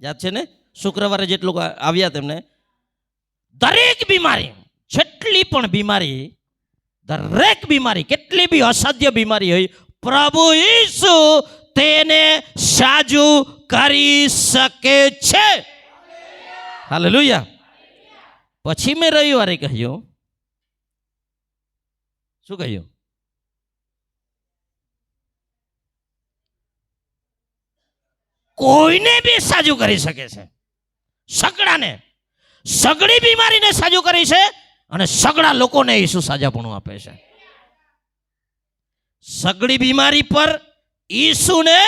યાદ છે ને? શુક્રવારે જેટલું આવ્યા તેમને દરેક બીમારી, જેટલી પણ બીમારી, દરેક બીમારી, કેટલી બી અસાધ્ય બીમારી હોય, પ્રભુ ઈસુ તેને સાજુ કરી શકે છે. હાલેલુયા. પછી મેં રવિવારે કહ્યું, શું કહ્યું? કોઈને બી સાજુ કરી શકે છે. સગડાને, સગડી બીમારીને સાજુ કરી છે અને સગડા લોકોને ઈસુ સાજાપણું આપે છે. સગડી બીમારી પર ઈસુને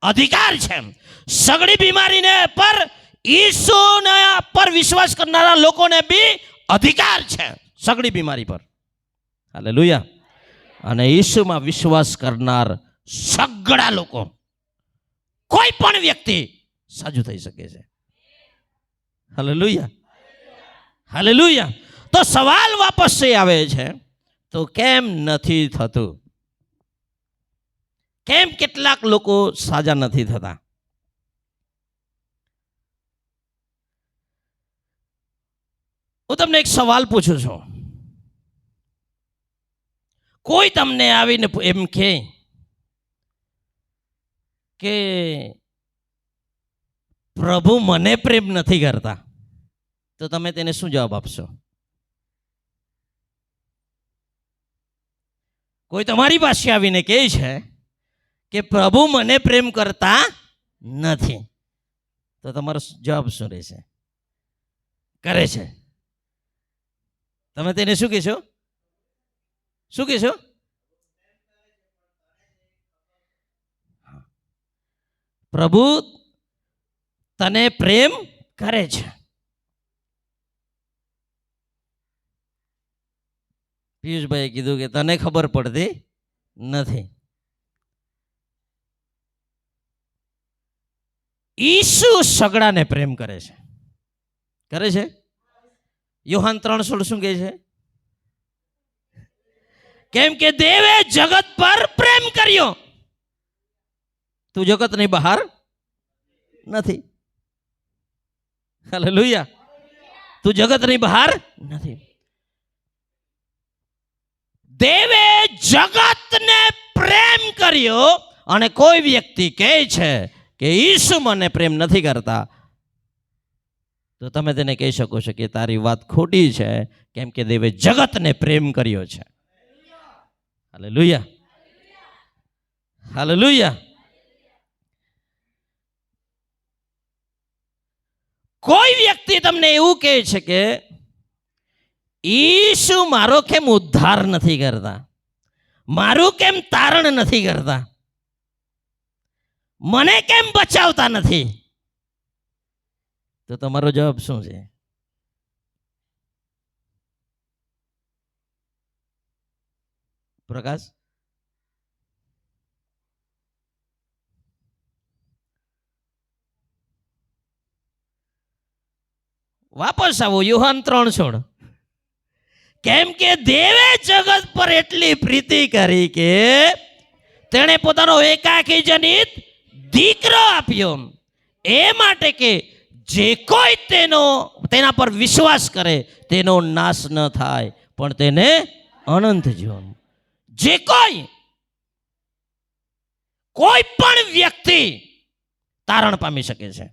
અધિકાર છે. સગડી બીમારીને પર ઈસુના પર વિશ્વાસ કરનારા લોકોને બી અધિકાર છે. સગડી બીમારી પર. હાલેલુયા. અને ઈસુમાં વિશ્વાસ કરનાર સગડા લોકો, કોઈ પણ વ્યક્તિ સાજુ થઈ શકે છે. હાલેલુયા. હાલેલુયા. તો સવાલ વાપસ આવે છે, તો કેમ નથી થતું? કેમ કેટલાક લોકો સાજા નથી થતા? હું તમને એક સવાલ પૂછું છું. કોઈ તમને આવીને એમ કહે કે પ્રભુ મને પ્રેમ નથી કરતા, તો તમે તેને શું જવાબ આપશો? કોઈ તમારી પાસે આવીને કહે છે કે પ્રભુ મને પ્રેમ કરતા નથી, તો તમારો જવાબ શું રહેશે? કરે છે. તમે તેને શું કહેશો? શું કહેશો? પ્રભુ તને પ્રેમ કરે છે. પિયુષભાઈએ કીધું કે તને ખબર પડતી નથી. ઈસુ સગડાને પ્રેમ કરે છે. કરે છે? યોહાન 3:16 શું કહે છે? કેમ કે દેવે જગત પર પ્રેમ કર્યો. તું જગતની બહાર નથી. હાલેલુયા. તું જગતની બહાર નથી. દેવે જગતને પ્રેમ કર્યો અને કોઈ વ્યક્તિ કહે છે કે ઈસુ મને પ્રેમ નથી કરતા, તો તમે તેને કહી શકો છો કે તારી વાત ખોટી છે, કેમ કે દેવે જગતને પ્રેમ કર્યો છે. હાલેલુયા. હાલેલુયા. કોઈ વ્યક્તિ તમને એવું કહે છે કે ઈસુ મારો કેમ ઉદ્ધાર નથી કરતા, મારું કેમ તારણ નથી કરતા, મને કેમ બચાવતા નથી, તો તમારો જવાબ શું છે? પ્રકાશ? વાપસ આવો યોહાન 3:16. કેમ કે દેવે જગત પર એટલી પ્રીતિ કરી કે તેણે પોતાનો એકાકી જનિત દીકરો આપ્યો, એ માટે કે જે કોઈ તેના પર વિશ્વાસ કરે તેનો નાશ ન થાય, પણ તેને અનંત જીવન. જે કોઈ પણ વ્યક્તિ તારણ પામી શકે છે.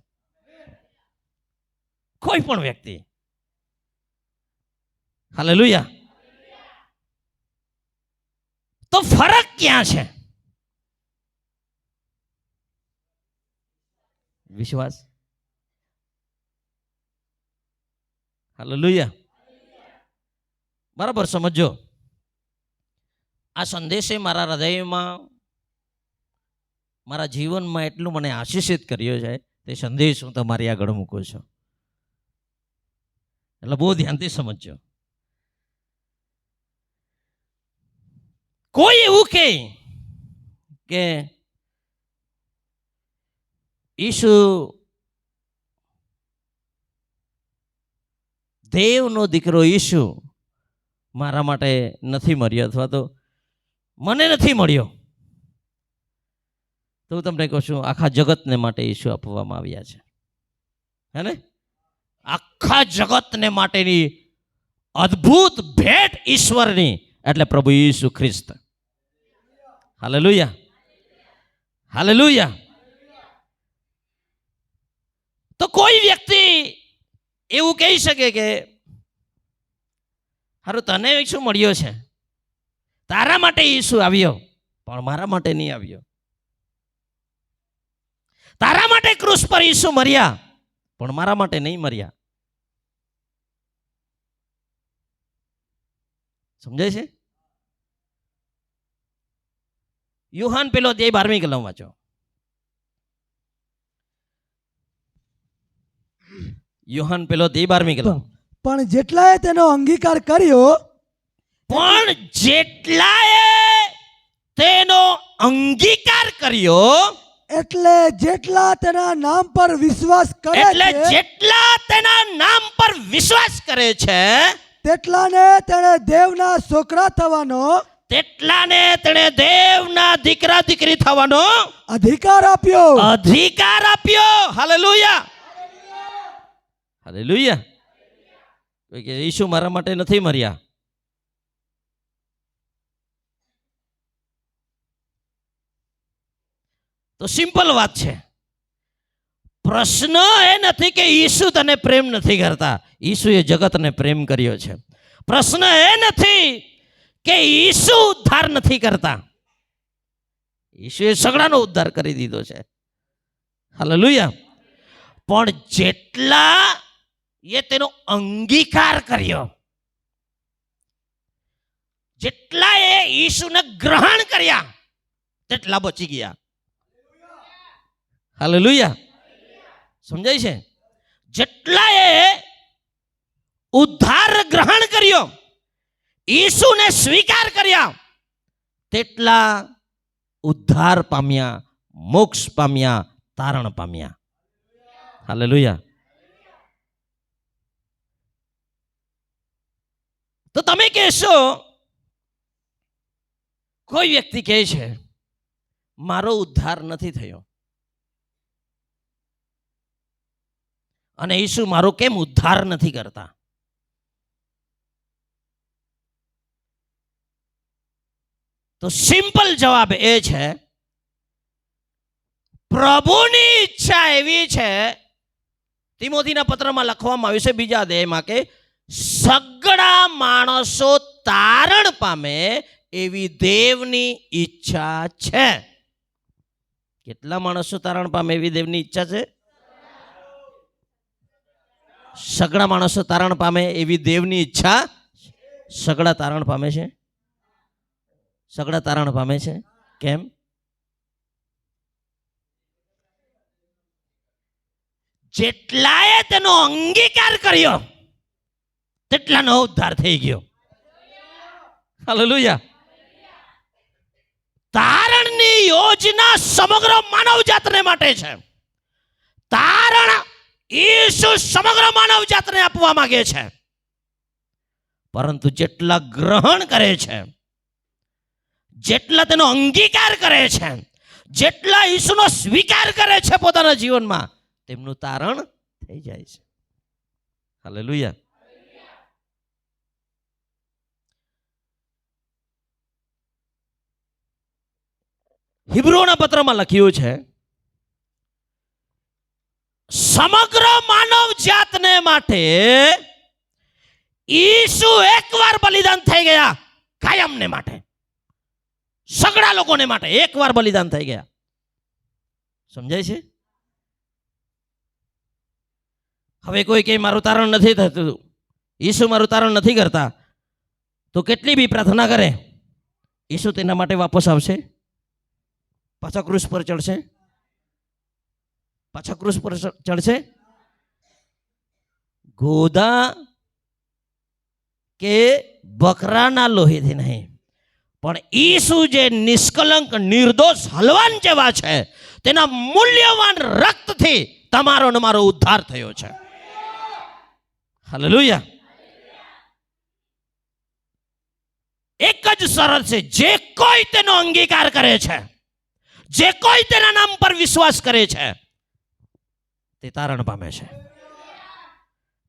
કોઈ પણ વ્યક્તિ. હાલેલુયા. તો ફરક ક્યાં છે? વિશ્વાસ. હાલેલુયા. બરાબર સમજો. આ સંદેશે મારા હૃદયમાં, મારા જીવનમાં એટલું મને આશીષિત કર્યો છે, તે સંદેશ હું તમારી આગળ મૂકું છું. એટલે બહુ ધ્યાનથી સમજજો. કોઈ એવું કે ઈસુ દેવનો દીકરો ઈસુ મારા માટે નથી મર્યો, અથવા તો મને નથી મળ્યો, તો હું તમને કહું છું આખા જગતને માટે ઈસુ આપવામાં આવ્યા છે. હે ને? આખા જગતને માટેની અદ્ભુત ભેટ ઈશ્વરની, એટલે પ્રભુ ઈસુ ખ્રિસ્ત. Hallelujah, hallelujah. તો કોઈ વ્યક્તિ એવું કહી શકે કે હારું તને ઈસુ મળ્યો છે, તારા માટે ઈસુ આવ્યો, પણ મારા માટે નહીં આવ્યો. તારા માટે ક્રૂસ પર ઈસુ મર્યા, પણ મારા માટે નહીં મર્યા. સમજાય છે? યુહાન પેલો 12મી કલમ વાંચો. યુહાન પેલો 12મી કલમ. પણ જેટલાએ તેનો અંગીકાર કર્યો, પણ જેટલાએ તેનો અંગીકાર કર્યો, એટલે જેટલા તેના નામ પર વિશ્વાસ કરે એટલે છે, જેટલા તેના નામ પર વિશ્વાસ કરે છે, તેટલાને તેણે દેવના છોકરા થવાનો તેટલાને તેણે દેવના દીકરા દીકરી થવાનો અધિકાર આપ્યો. અધિકાર આપ્યો. Hallelujah, hallelujah. ઈસુ મારા માટે નથી મર્યા. તો સિમ્પલ વાત છે. પ્રશ્ન એ નથી કે ઈસુ તને પ્રેમ નથી કરતા. ઈસુએ જગતને પ્રેમ કર્યો છે. પ્રશ્ન એ નથી કે ઈસુ ઉદ્ધાર નથી કરતા. ઈસુએ સગડાનો ઉદ્ધાર કરી દીધો છે. હાલેલુયા. પણ જેટલા એ તેનો અંગીકાર કર્યો, જેટલા એ ઈસુને ગ્રહણ કર્યા, તેટલા બચી ગયા. હાલેલુયા. સમજાય છે? જેટલા એ ઉદ્ધાર ગ્રહણ કર્યો, ઈસુને સ્વીકાર કર્યા, તેટલા ઉદ્ધાર પામ્યા, મોક્ષ પામ્યા, તારણ પામ્યા. હાલેલુયા. તો તમે કહેશો, કોઈ વ્યક્તિ કહે છે મારો ઉદ્ધાર નથી થયો, અને ઈસુ મારો કેમ ઉદ્ધાર નથી કરતા? તો સિમ્પલ જવાબ એ છે, પ્રભુની ઈચ્છા એવી છે, તિમોથીના પત્રમાં લખવામાં આવ્યું છે 2 અધ્યાયમાં, કે સગડા માણસો તારણ પામે એવી દેવની ઈચ્છા છે. કેટલા માણસો તારણ પામે એવી દેવની ઈચ્છા છે? સગડા માણસો તારણ પામે એવી દેવની ઈચ્છા. સગડા તારણ પામે છે? સગડા તારણ પામે છે. કેમ? જેટલાએ તેનો અંગીકાર કર્યો, તેટલાનો ઉદ્ધાર થઈ ગયો. હાલેલુયા. તારણની યોજના સમગ્ર માનવ જાતને માટે છે. તારણ ઈસુ સમગ્ર માનવ જાતને આપવા માંગે છે, પરંતુ જેટલા ગ્રહણ કરે છે, જેટલા તેનો અંગીકાર કરે છે, જેટલા ઈસુનો સ્વીકાર કરે છે પોતાના જીવનમાં, તેમનું તારણ થઈ જાય છે. હાલેલુયા. હિબ્રુઓના પત્રમાં લખ્યું છે, સમગ્ર માનવ જાતને માટે ઈસુ એકવાર બલિદાન થઈ ગયા, કાયમને માટે. સગડા લોકોને માટે એકવાર બલિદાન થઈ ગયા. સમજાય છે? હવે કોઈ કે મારું તારણ નથી થતું, ઈસુ મારું તારણ નથી કરતા, તો કેટલી બી પ્રાર્થના કરે, ઈસુ તેના માટે વાપસ આવશે, પાછા ક્રૂસ પર ચડશે, પાછા ક્રૂસ પર ચડશે. ગોદા કે બકરાના લોહીથી નહીં, પણ ઈસુ જે નિષ્કલંક નિર્દોષ હલવાન જેવા છે, તેના મૂલ્યવાન રક્તથી તમારો ને મારો ઉદ્ધાર થયો છે. હાલેલુયા. એક જ શરત છે, જે કોઈ તેનો અંગીકાર કરે છે, જે કોઈ તેના નામ પર વિશ્વાસ કરે છે, તે તારણ પામે છે.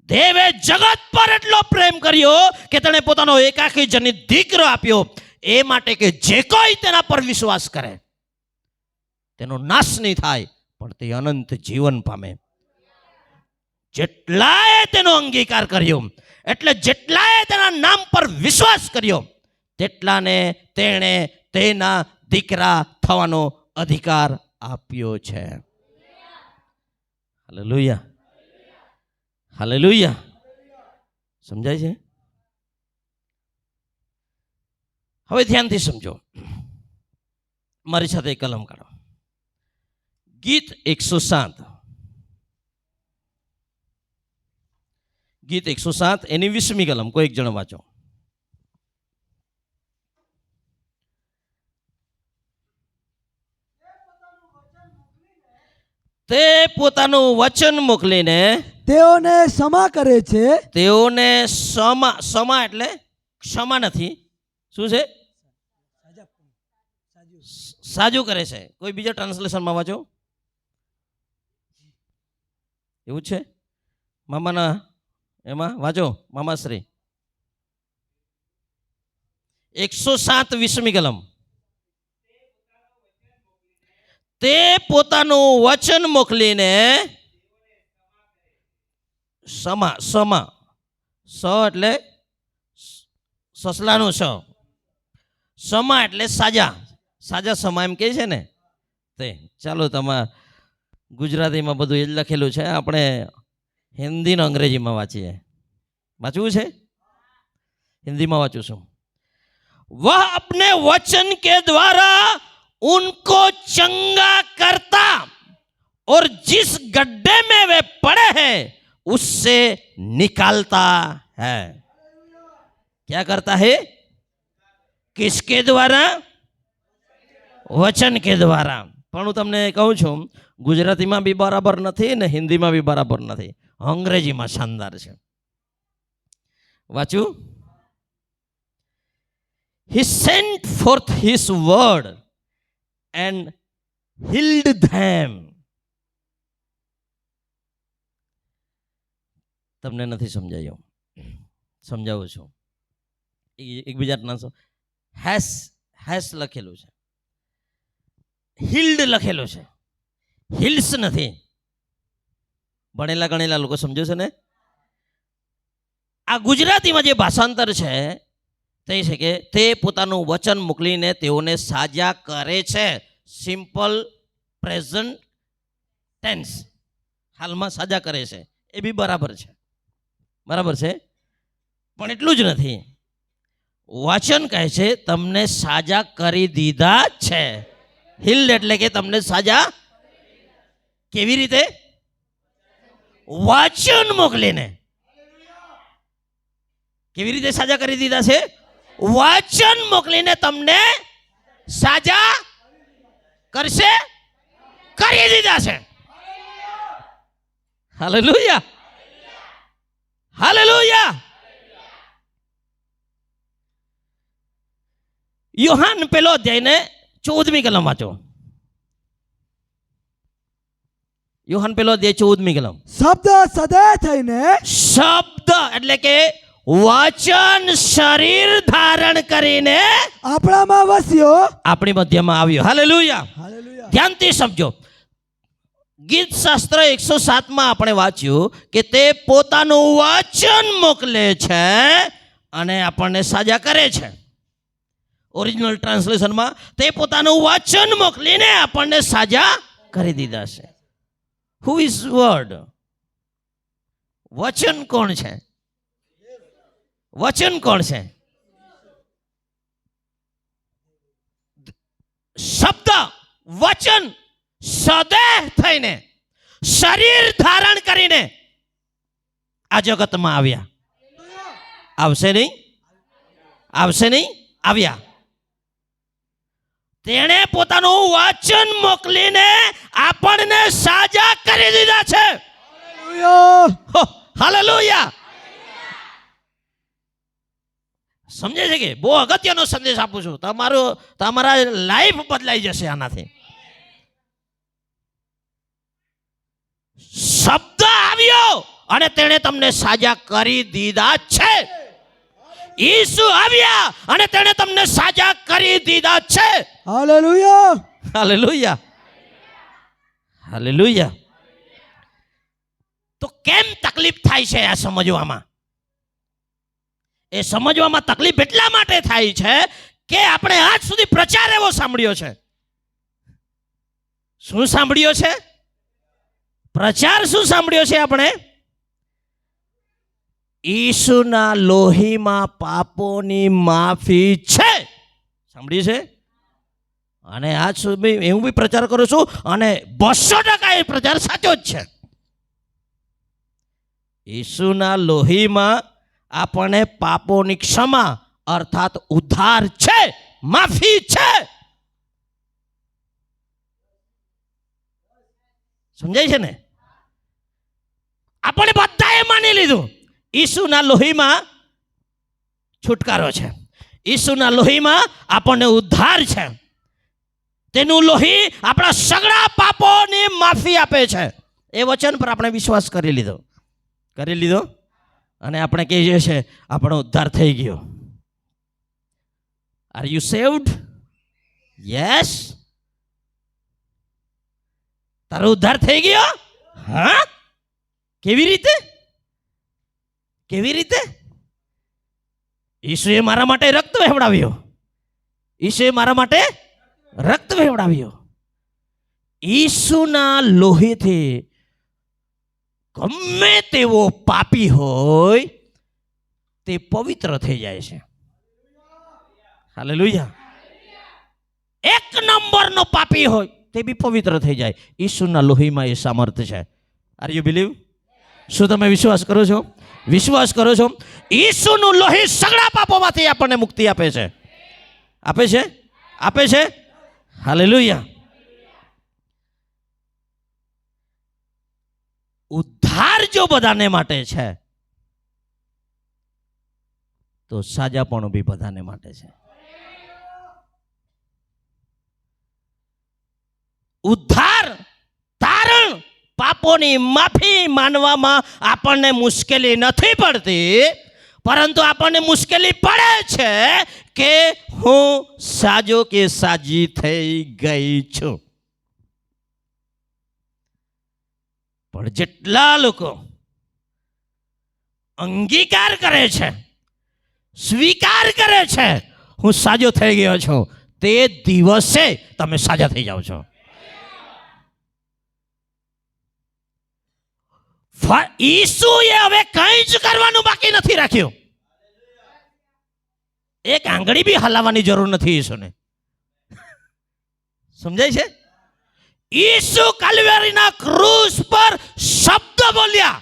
દેવે જગત પર એટલો પ્રેમ કર્યો કે તેણે પોતાનો એકાકી જનિત દીકરો આપ્યો, એ માટે કે જે કોઈ તેના પર વિશ્વાસ કરે તેનો નાશ નહીં થાય, પણ તે અનંત જીવન પામે. જેટલાએ તેનો અંગીકાર કર્યો, એટલે જેટલાએ તેના નામ પર વિશ્વાસ કર્યો, તેટલાને તેણે તેના દીકરા થવાનો અધિકાર આપ્યો છે. Hallelujah, hallelujah. સમજાય છે? હવે ધ્યાનથી સમજો, મારી સાથે કલમ કાઢો. ગીત 107, ગીત 107 એની 20મી કલમ કોઈ એક જણ વાંચો. તે પોતાનું વચન મોકલીને તેઓને ક્ષમા કરે છે. તેઓને ક્ષમા એટલે ક્ષમા નથી, શું છે? સાજું કરે છે. કોઈ બીજા ટ્રાન્સલેશનમાં વાંચો. એવું છે? મામાના એમાં વાંચો, મામાશ્રી 107 20મી કલમ. તે પોતાનું વચન મોકલીને ક્ષમા એટલે સસલાનું ક્ષમા એટલે સાજા સમા એમ કહે છે ને તે. ચાલો, તમારા ગુજરાતીમાં બધું એ જ લખેલું છે, આપણે હિન્દીનો અંગ્રેજીમાં વાંચીએ. વાંચવું છે? હિન્દીમાં વાંચું છું. વહ अपने वचन के द्वारा उनको चंगा करता और जिस गड्ढे में वे पड़े हैं उससे निकालता है. क्या करता है? किसके द्वारा? वचन के द्वारा. પણ હું તમને કહું છું, ગુજરાતીમાં બી બરાબર નથી ને હિન્દીમાં બી બરાબર નથી, અંગ્રેજીમાં શાનદાર છે. વાંચું. He sent forth his word and healed them. તમને નથી સમજાયું, સમજાવું છું. એકબીજા ટ્રાન્સફર હેસ લખેલું છે, હિલ્ડ લખેલું છે, હિલ્સ નથી. ભણેલા ગણેલા લોકો સમજો છે ને? આ ગુજરાતીમાં જે ભાષાંતર છે તે છે કે તે પોતાનું વચન મોકલીને તેઓને સાજા કરે છે. સિમ્પલ પ્રેઝન્ટ ટેન્સ, હાલમાં સાજા કરે છે. એ બી બરાબર છે, બરાબર છે. પણ એટલું જ નથી. વચન કહે છે તમને સાજા કરી દીધા છે. હિલ્ડ એટલે કે તમને સાજા કેવી રીતે? વચન મોકલીને. કેવી રીતે સાજા કરી દીધા છે? વચન મોકલીને તમને સાજા કરશે, કરી દીધા છે. Hallelujah, hallelujah. યોહાન પેલો અધ્યાયને 14મી કલમ વાંચો. યોહાન પેલો અધ્યાય 14મી કલમ. શબ્દ સદય થઈને, શબ્દ એટલે કે વચન શરીર ધારણ કરીને આપણામાં વસ્યો, આપણી મધ્યમાં આવ્યો. Hallelujah, hallelujah. ધ્યાનથી સમજો. ગીત શાસ્ત્ર 107માં આપણે વાંચ્યું કે તે પોતાનું વચન મોકલે છે અને આપણને સાજા કરે છે. ઓરિજિનલ ટ્રાન્સલેશનમાં તે પોતાનું વચન મોકલીને આપણને સાજા કરી દીધા છે. Who is word? વચન કોણ છે? વચન કોણ છે? શબ્દ વચન સદેહ થઈને શરીર ધારણ કરીને આ જગતમાં આવ્યા. આવશે નહીં? આવશે નહીં? આવ્યા. તેણે પોતાનું વચન મોકલીને આપણને સાજા કરી દીધા છે. હાલેલુયા. સમજે છે કે બહુ અગત્યનો સંદેશ આપું છું. તમારા લાઈફ બદલાઈ જશે આનાથી. શબ્દ આવ્યો અને તેણે તમને સાજા કરી દીધા છે. ઈસુ આવ્યા અને તેણે તમને સાજા કરી દીધા છે. હાલેલુયા. Hallelujah, hallelujah. તો કેમ તકલીફ થાય છે આ સમજવામાં? એ સમજવામાં તકલીફ એટલા માટે થાય છે કે આપણે આજ સુધી પ્રચાર એવો સાંભળ્યો છે. શું સાંભળ્યો છે? પ્રચાર શું સાંભળ્યો છે આપણે? ઈસુના લોહીમાં પાપોની માફી છે. સાંભળ્યું છે? અને આજ સુધી હું બી પ્રચાર કરું છું અને 200% એ પ્રચાર સાચો જ છે. ઈસુના લોહીમાં આપણને પાપોની ક્ષમા અર્થાત ઉદ્ધાર છે, માફી છે. સમજાય છે ને? આપણે બધાએ માની લીધું ઈસુના લોહીમાં છુટકારો છે, ઈસુના લોહીમાં આપણને ઉદ્ધાર છે. તેનું લોહી આપણા સગળા પાપોની માફી આપે છે. એ વચન પર આપણે વિશ્વાસ કરી લીધો અને આપણે કહીએ છીએ આપણો ઉદ્ધાર થઈ ગયો. R you saved? યસ. તારો ઉદ્ધાર થઈ ગયો? હા. કેવી રીતે? કેવી રીતે? ઈસુએ મારા માટે રક્ત વહેવડાવ્યો. ઈસુએ મારા માટે રક્ત વહેવડાવ્યો. ઈસુના લોહીથી ગમે તેવો પાપી હોય તે પવિત્ર થઈ જાય છે. હાલેલુયા. એક નંબરનો પાપી હોય તે બી પવિત્ર થઈ જાય. ઈસુના લોહીમાં એ સામર્થ્ય છે. Are you believe? શું તમે વિશ્વાસ કરો છો? વિશ્વાસ કરો છો? ઈસુનું લોહી સગળા પાપોમાંથી આપણને મુક્તિ આપે છે. આપે છે? આપે છે? હાલેલુયા. ઉદ્ધાર જો બધાને માટે છે તો સાજાપણું બી બધાને માટે છે. ઉદ્ધાર, તારણ, પાપોની માફી માનવામાં આપણને મુશ્કેલી નથી પડતી, પરંતુ આપણને મુશ્કેલી પડે છે કે હું સાજો કે સાજી થઈ ગઈ છું. પણ જેટલા લોકો અંગીકાર કરે છે, સ્વીકાર કરે છે હું સાજો થઈ ગયો છું, તે દિવસે તમે સાજા થઈ જાઓ છો. ઈસુએ હવે કંઈ જ કરવાનું બાકી નથી રાખ્યું. એક આંગળી બી હલાવવાની જરૂર નથી ઈસુને. સમજાય છે? ઈસુ કલ્વરીના ક્રૂસ પર શબ્દ બોલ્યા.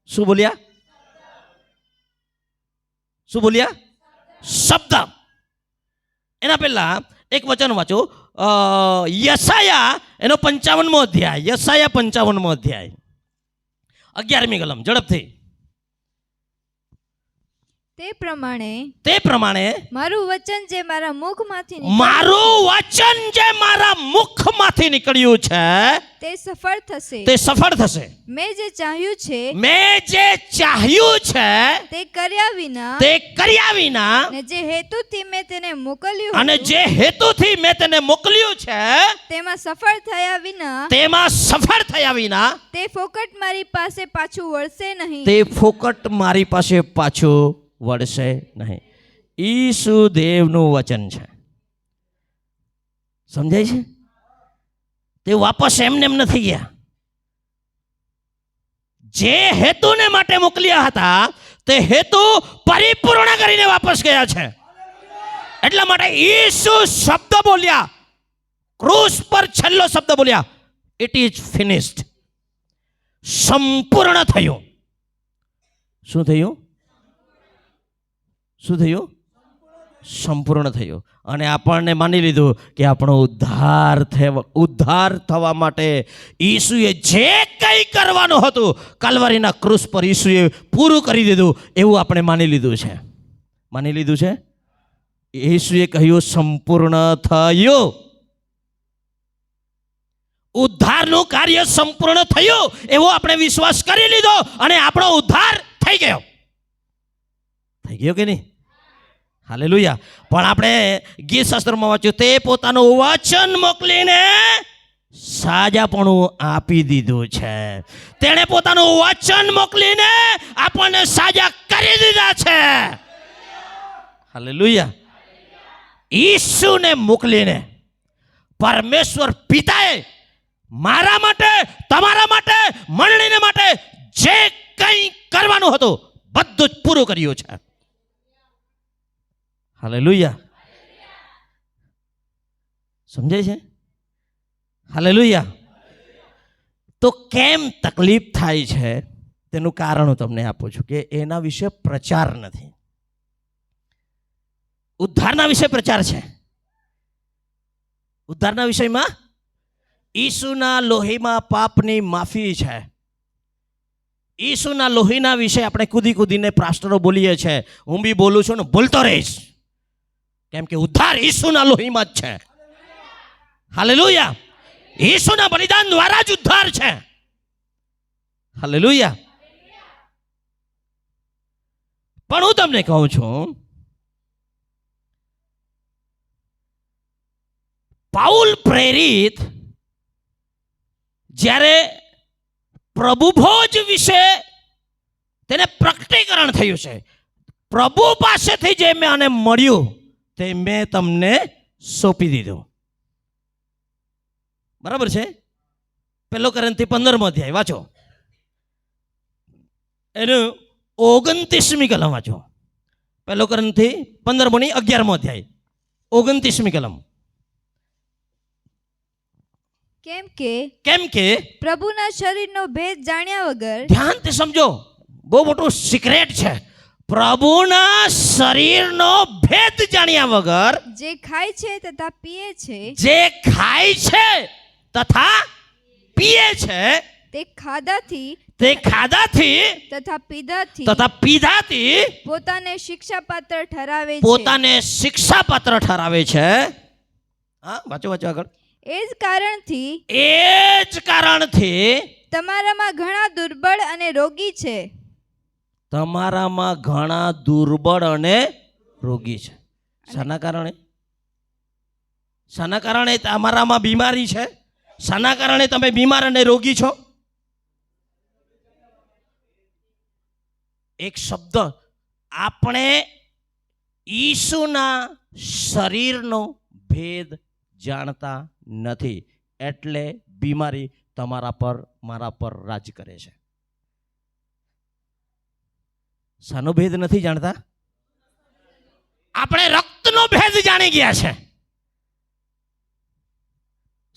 શું બોલ્યા? શું બોલ્યા? શબ્દ. એના પહેલા એક વચન વાંચો, યશાયા એનો 55મો અધ્યાય. યશાયા 55મો અધ્યાય 11મી કલમ, ઝડપથી. તે પ્રમાણે મારું વચન જે મારા મુખમાંથી નીકળ્યું છે તે સફળ થશે. તે સફળ થશે. મેં જે ચાહ્યું છે તે કર્યા વિના ને જે હેતુથી મેં તેને મોકલ્યું છે તેમાં સફળ થયા વિના તે ફોકટ મારી પાસે પાછું વળશે નહીં. ઈસુ દેવનું વચન છે. સમજાય છે? તે વાપસ એમને એમ નથી ગયા. જે હેતુને માટે મોકલ્યા હતા તે હેતુ પરિપૂર્ણ કરીને વાપસ ગયા છે. એટલા માટે ઈસુ શબ્દ બોલ્યા, ક્રૂસ પર છેલ્લો શબ્દ બોલ્યા, ઇટ ઇઝ ફિનિશ્ડ. સંપૂર્ણ થયું. શું થયું? શું થયું? સંપૂર્ણ થયું. અને આપણને માની લીધું કે આપણો ઉદ્ધાર થવા માટે ઈસુએ જે કંઈ કરવાનું હતું કલ્વરીના ક્રૂસ પર ઈસુએ પૂરું કરી દીધું, એવું આપણે માની લીધું છે. માની લીધું છે. ઈસુએ કહ્યું સંપૂર્ણ થયું. ઉદ્ધારનું કાર્ય સંપૂર્ણ થયું એવો આપણે વિશ્વાસ કરી લીધો અને આપણો ઉદ્ધાર થઈ ગયો કે નહીં? હાલેલુયા. પણ આપણે ગીત શાસ્ત્રમાં વાંચ્યું, તે પોતાનું વચન મોકલીને સાજાપણું આપી દીધું છે. તેણે પોતાનું વચન મોકલીને આપણને સાજા કરી દીધા છે. હાલેલુયા. ઈસુને મોકલીને પરમેશ્વર પિતાએ મારા માટે, તમારા માટે, મંડળીને માટે જે કંઈ કરવાનું હતું બધું જ પૂરું કર્યું છે. હાલેલુયા. સમજાય છે? હાલેલુયા. તો કેમ તકલીફ થાય છે તેનું કારણ હું તમને આપું છું કે એના વિશે પ્રચાર નથી. ઉદ્ધારના વિશે પ્રચાર છે. ઉદ્ધારના વિષયમાં ઈસુના લોહીમાં પાપની માફી છે. ઈસુના લોહીના વિશે આપણે કૂદી કૂદીને પ્રાસ્ટરો બોલીએ છીએ. હું બી બોલું છું ને બોલતો રહીશ, કેમ કે ઉદ્ધાર ઈસુના લોહીમાં જ છે. હાલેલુયા. ઈસુના બલિદાન દ્વારા જ ઉદ્ધાર છે. હાલેલુયા. પણ હું તમને કહું છું, પાઉલ પ્રેરિત જ્યારે પ્રભુ ભોજ વિશે તેને પ્રકટીકરણ થયું છે, પ્રભુ પાસેથી જે મને મળ્યું તે મેં તમને સોંપી દીધું. બરાબર છે? 1 કોરિન્થી 15મો અધ્યાય વાંચો, એનું 29મી કલમ વાંચો. 1 કોરિન્થી 15મોની 11મો અધ્યાય 29મી કલમ. કેમ કે પ્રભુના શરીરનો ભેદ જાણ્યા વગર, ધ્યાનથી સમજો, બહુ મોટું સિક્રેટ છે. પ્રભુના શરીરનો ભેદ જાણ્યા વગર જે ખાય છે તથા પીએ છે, જે ખાય છે તથા પીએ છે, તે ખાધાથી તથા પીધાથી પોતાને શિક્ષાપાત્ર ઠરાવે છે. પોતાને શિક્ષાપાત્ર ઠરાવે છે. હા, વાંચો આગળ. એ જ કારણથી તમારામાં ઘણા દુર્બળ અને રોગી છે. તમારામાં ઘણા દુર્બળ અને રોગી છે. શાના કારણે? શાના કારણે તમારામાં બીમારી છે? શાના કારણે તમે બીમાર અને રોગી છો? એક શબ્દ, આપણે ઈસુના શરીરનો ભેદ જાણતા નથી, એટલે બીમારી તમારા પર, મારા પર રાજ કરે છે. શાનો ભેદ નથી જાણતા? આપણે રક્તનો ભેદ જાણી ગયા છે.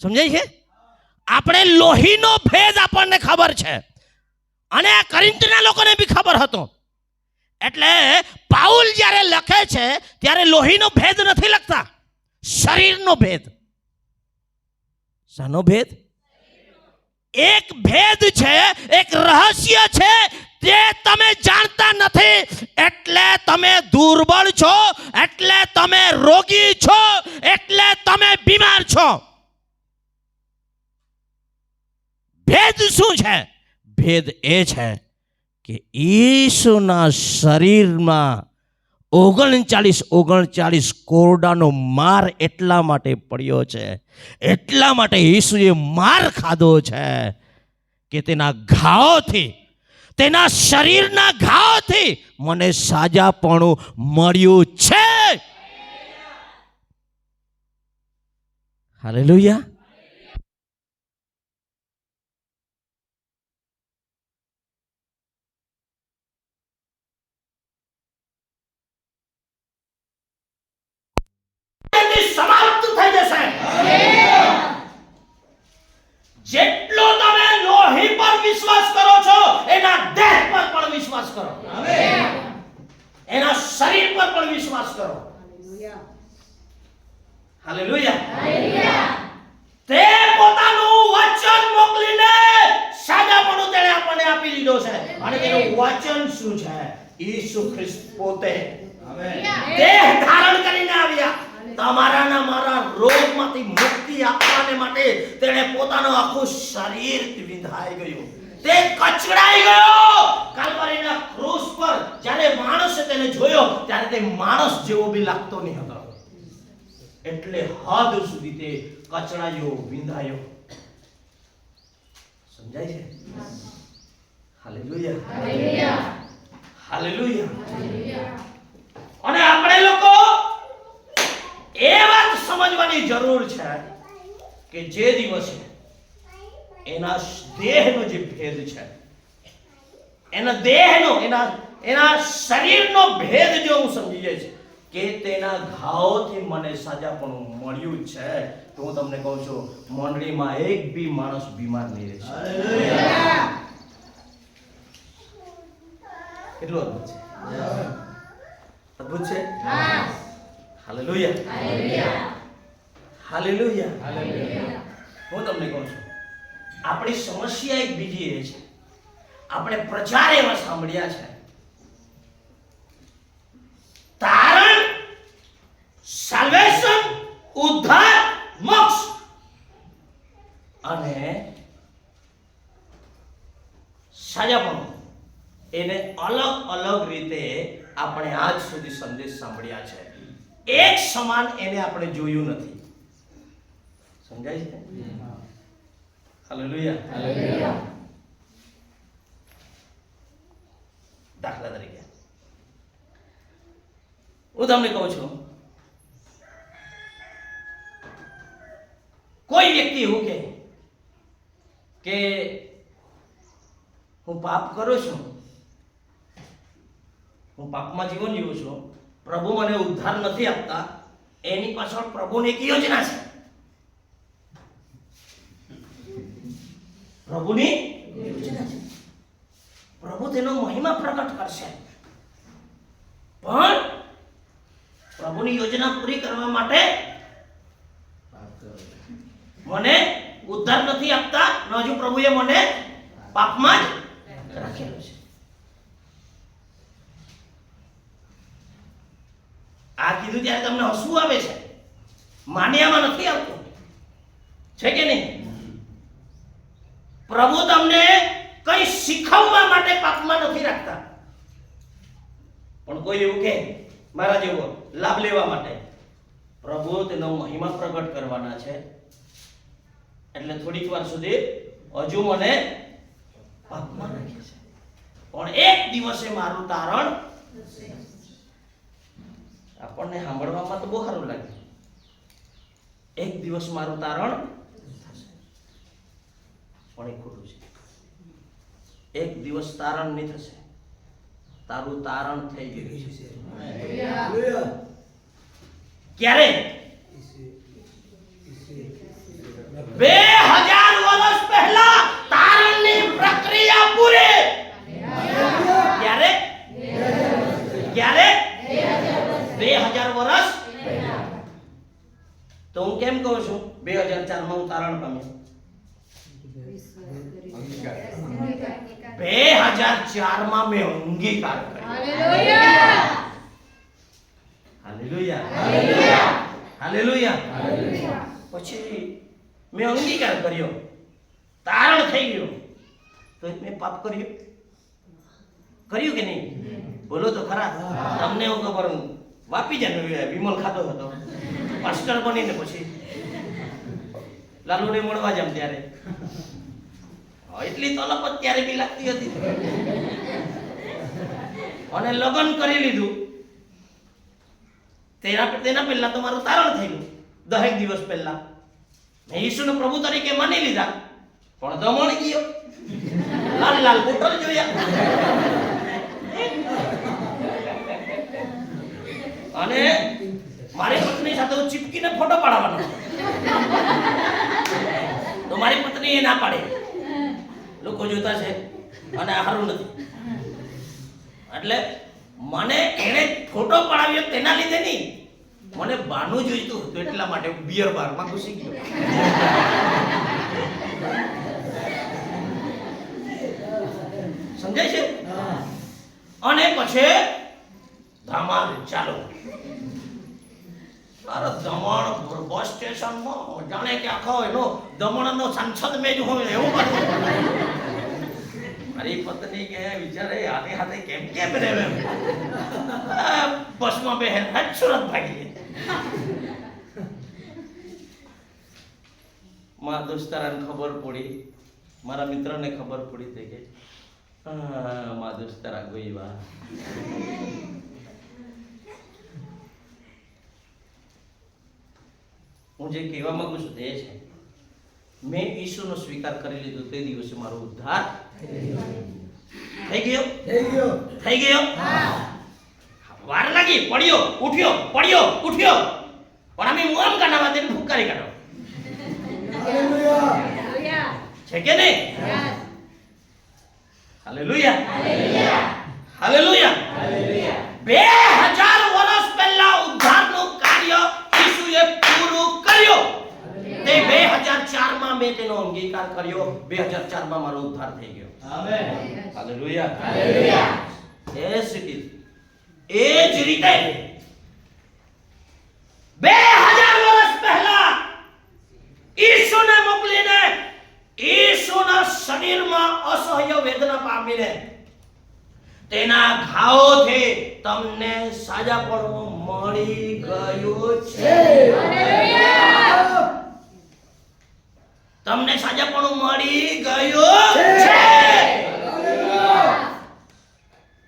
સમજાય છે? આપણે લોહીનો ભેદ આપણને ખબર છે, અને આ કોરિન્થના લોકોને બી ખબર હતો. એટલે પાઉલ જ્યારે લખે છે ત્યારે લોહીનો ભેદ નથી લખતા, શરીરનો ભેદ. શાનો ભેદ? એક ભેદ છે, એક રહસ્ય છે, તે તમે જાણતા નથી, એટલે તમે દુર્બળ છો, એટલે તમે રોગી છો, એટલે તમે બીમાર છો. ભેદ શું છે? ભેદ એ છે કે ઈસુના શરીરમાં 39 કોરડાનો માર એટલા માટે પડ્યો છે, એટલા માટે ઈસુએ માર ખાધો છે કે તેના ઘાવથી, તેના શરીરના ઘાવથી મને સાજાપણું મળ્યું છે. હાલેલુયા. સમાપ્ત થઈ જશે. જેટલો તમે લોહી પર વિશ્વાસ કરો છો, એના દેહ પર પણ વિશ્વાસ કરો. એના શરીર પર પણ વિશ્વાસ કરો. હાલેલુયા. તે પોતાનું વચન મોકલીને સાજાપણું તેણે આપણને આપી દીધો છે. અને તેનું વચન શું છે? ઈસુ ખ્રિસ્ત પોતે દેહ ધારણ કરીને આવ્યા, તમારાના મારા રોગમાંથી મુક્તિ શાંતિ આપવાને માટે તેણે પોતાનું આખું શરીર વિંધાઈ ગયું, તે કચડાઈ ગયો. કાલ્વરીના ક્રૂસ પર જ્યારે માણસે તેને જોયો ત્યારે તે માણસ જેવો બી લાગતો નહીં હતો. એટલે હદ સુધી તે કચડાયો, વિંધાયો. સમજાય છે? Hallelujah, hallelujah. અને આપણે લોકો એ વાત સમજવાની જરૂર છે કે જે દિવસે એના દેહનો જે ભેદ છે, એના દેહનો, એના શરીરનો ભેદ જો હું સમજી જઈશ કે તેના ઘાવોથી મને સાજાપણું મળ્યું છે, તો હું તમને કહું છું મંડળીમાં એક બી માણસ બીમાર નહીં રહેશે. કેટલું અદ્ભુત છે! અદ્ભુત છે. Hallelujah, hallelujah. હું તમને કહું છું આપણી સમસ્યા એક બીજી એ છે, આપણે પ્રચાર એવા સાંભળ્યા છે, તારણ, સાલ્વેશન, ઉદ્ધાર, મોક્ષ, અને સાજાપણું, એને અલગ અલગ રીતે આપણે આજ સુધી સંદેશ સાંભળ્યા છે. એક સમાન એને આપણે જોયું નથી. સમજાય છે? હાલેલુયા. દાખલા તરીકે હું તમને કહું છું, કોઈ વ્યક્તિ એવું કહે કે હું પાપ કરું છું, હું પાપમાં જીવન જીવું છું, પ્રભુ મને ઉદ્ધાર નથી આપતા, એની પાછળ પ્રભુની એક યોજના છે. પ્રભુની યોજના છે. પ્રભુ તેનો મહિમા પ્રગટ કરશે, પણ પ્રભુની યોજના પૂરી કરવા માટે મને ઉદ્ધાર નથી આપતા, ન હજુ પ્રભુએ મને પાપમાં જ રાખેલો છે. આ કીધું ત્યારે તમને હસવું આવે છે, માન્યામાં નથી આવતું, છે કે નહીં? પ્રભુ તમને કઈ શીખવવા માટે પાપમાં નથી રાખતા, પણ કોઈ એવું કે મારા જેવો લાભ લેવા માટે. પ્રભુ તેનો મહિમા પ્રગટ કરવાના છે, એટલે થોડીક વાર સુધી હજુ મને પાપમાં રાખે છે, પણ એક દિવસે મારું તારણ. આપણને સાંભળવામાં તો બહુ સારું લાગે, એક દિવસ મારું તારણ થશે, પણ એ ખોટું છે. એક દિવસ તારણ નહીં થશે, તારું તારણ થઈ ગયું છે. ક્યારે? 2000 વર્ષ પહેલા તારણની પ્રક્રિયા પૂરી. ક્યારે? ક્યારે? 2000 વર્ષ. તો હું કેમ કહું છું 2004 માં હું તારણ પામ્યો? 2004 માં મેં અંગીકાર કર્યો. Hallelujah, hallelujah. પછી મેં અંગીકાર કર્યો, તારણ થઈ ગયું, તો મેં પાપ કર્યું કે નહીં? બોલો તો ખરા. તમને હું ખબર, વાપી જાય વિમલ ખાતો હતો, માસ્ટર બનીને પછી લાલુને મળવા જામ ત્યારે એટલી તલપ જ ત્યારે બી લાગતી હતી, અને લગ્ન કરી લીધું. તેના પહેલા તો મારું તારણ થયેલું 10 દિવસ પહેલા. મેં ઈસુને પ્રભુ તરીકે માની લીધા, પણ દમણ ગયો, લાલ લાલ બોટલ જોયા, અને મારી પત્ની સાથે હું ચીપકીને ફોટો પાડવાનો, તો મારી પત્ની એ ના પાડે, લોકો જોતા છે અને આ સારું નથી. એટલે મને એને ફોટો પડાવ્યો તેના લીધે નહીં, મને બાનું જોઈતું હતું એટલા માટે બિયર બારમાં ઘૂસી ગયો. સમજાય છે? અને પછી ધમાલ ચાલો. અરે દમણ બસ સ્ટેશનમાં જાણે કે આખો એનો દમણનો સંસદ મેજ હોય એવું બધું. મારી પત્ની કે વિચારે હાથે હાથે કેમ રહે એમ. બસમાં બે સુરત ભાગી મારા દોસ્તારાને ખબર પડી, મારા મિત્રને ખબર પડી તે કે મારા દોસ્તારા ગઈ વા. હું જે કહેવા માંગુ છું તે છે, મેં ઈસુનો સ્વીકાર કરી લીધો તે દિવસે મારો ઉદ્ધાર થઈ ગયો. વાર લાગી, પડ્યો ઉઠ્યો, પડ્યો ઉઠ્યો, પણ અમે મુઆમ કાઢવા તેને ફૂકારી કાઢો છે કે નહીં? Hallelujah, hallelujah. 2000 વર્ષ પહેલા ઉદ્ધારનું કાર્ય ઈસુએ પૂરું કર્યું. તે 2004 માં મેં તેનો અંગીકાર કર્યો. 2004 માં મારો ઉદ્ધાર થઈ ગયો. આમેન. હાલેલુયા. એ જ રીતે 2000 વર્ષ પહેલા ઈસુને મોકલીને ઈસુના શરીરમાં અસહ્ય વેદના પામીને તેના ઘાવોથી તમને સાજાપણું મળી ગયું છે. તમને સાજાપણું મળી ગયું છે.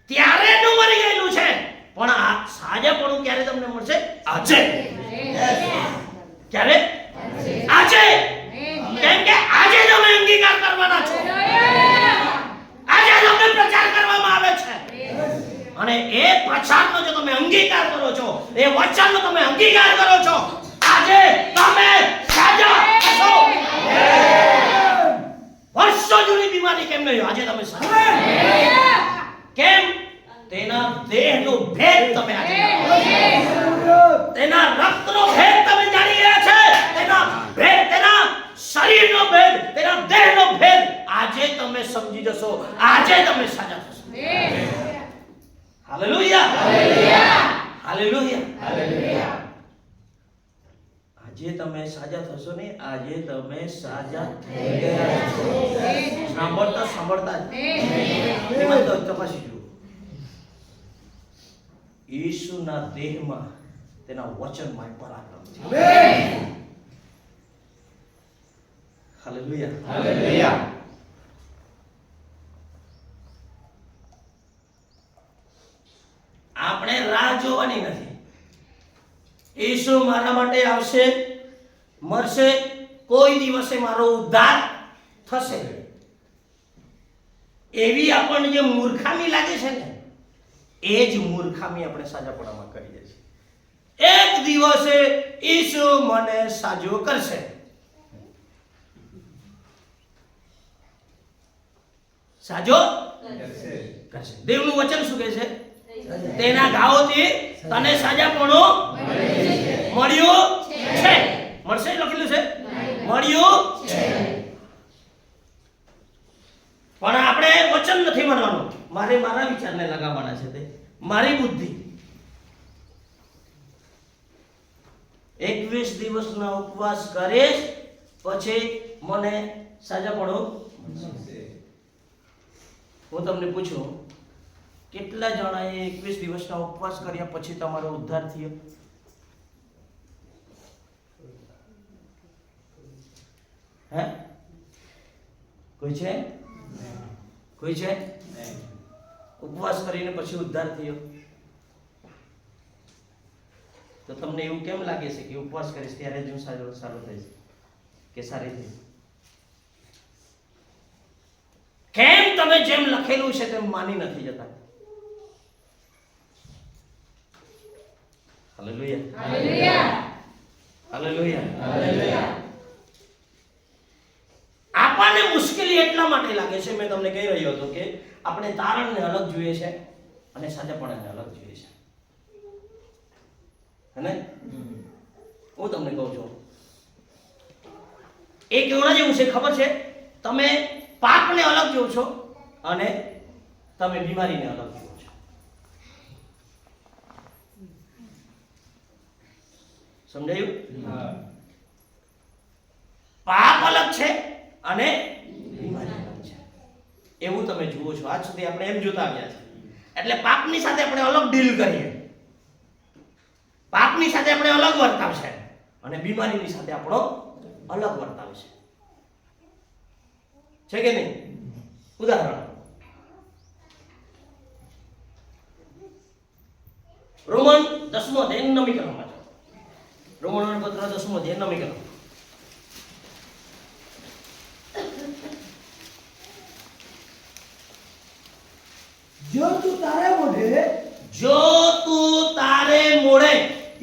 ત્યારે નું મરી ગયેલું છે, પણ આ સાજાપણું ક્યારે તમને મળશે? આજે. ક્યારે? આજે. કેમ કે આજે તમે અંગીકાર કરવાના છો. આજે તમને પ્રચાર કરવામાં આવે છે, અને એ પ્રચારનો જો તમે અંગીકાર કરો છો, એ વચનનો તમે અંગીકાર કરો છો, આજે તમે સાજા થશો. વર્ષો જૂની બીમારી કેમ નહીં, આજે તમે સાજા. કેમ? તેના દેહનો ભેદ તમે આજે જાણો છો. તેના રક્તનો ભેદ તમે જાણી ગયા છે. તેના ભેદ, તેના શરીરનો ભેદ, તેના દેહનો ભેદ આજે તમે સમજી જશો. આજે તમે સાજા થશો. Hallelujah, hallelujah. આજે તમે સાજા થશો ને, આજે તમે સાજા થઈ ગયા છો. સાંભળતા એમાં તો તપાસી જુઓ. ઈસુના દેહમાં તેના વચનમાં પરાક્રમ છે. હાલેલુયા. આપણે રાહ જોવાની નથી. ઈસુ મારા માટે આવશે, મરશે, કોઈ દિવસે મારો ઉદ્ધાર થશે. એવી આપણને જે મૂર્ખામી લાગે છે ને, એ જ મૂર્ખામી આપણે સાજાપણામાં કરીએ છીએ. એક દિવસે ઈસુ મને સાજો કરશે. સાજો કરશે. દેવનું વચન શું કહે છે? તેના ઘાવોથી તને સાજાપણું મળ્યું છે. મળશે લખેલું છે, મળ્યું છે. પણ આપણે વચન નથી માનવાનું. મારે મારા વિચારને લગાવવાના છે, તે મારી બુદ્ધિ. 21 દિવસના ઉપવાસ કરીશ, પછી મને સાજાપણું મળશે. હું તમને પૂછું, કેટલા જણાએ 21 દિવસના ઉપવાસ કર્યા પછી તમારો ઉદ્ધાર થયો? હે? કોઈ છે? કોઈ છે? ઉપવાસ કરીને પછી ઉદ્ધાર થયો? તો તમને એવું કેમ લાગે છે કે ઉપવાસ કરીશ ત્યારે જ હું સારું થઈશ કે સારી થઈશ? કેમ તમે જેમ લખેલું છે તેમ માની નથી જતા? હાલેલુયા. આપણને મુશ્કેલી એટલા માટે લાગે છે, મેં તમને કહી રહ્યો હતો કે આપણે તારણને અલગ જોઈએ છે અને સાજાપણાને અલગ જોઈએ છે. હે? હું તમને કહું છું, એ કેવડા જેવું છે ખબર છે? તમે પાપને અલગ જોવો છો અને તમે બીમારીને અલગ જોવો છો. સમજાયું? પાપ અલગ છે અને બીમારી અલગ છે, એવું તમે જુઓ છો. આજ સુધી આપણે એમ જોતા આવ્યા છે. એટલે પાપની સાથે આપણે અલગ ડીલ કરીએ, પાપની સાથે આપણે અલગ વર્તાવ છે અને બીમારીની સાથે આપણો અલગ વર્તાવ છે કે નહીં? ઉદાહરણ, રોમન 10મો અધ્યાય 9મી કલમમાં છે. રોમનોનો પત્ર 10મો અધ્યાય 9મી કલમ. જો તું તારે મોઢે જો તું તારે મોડે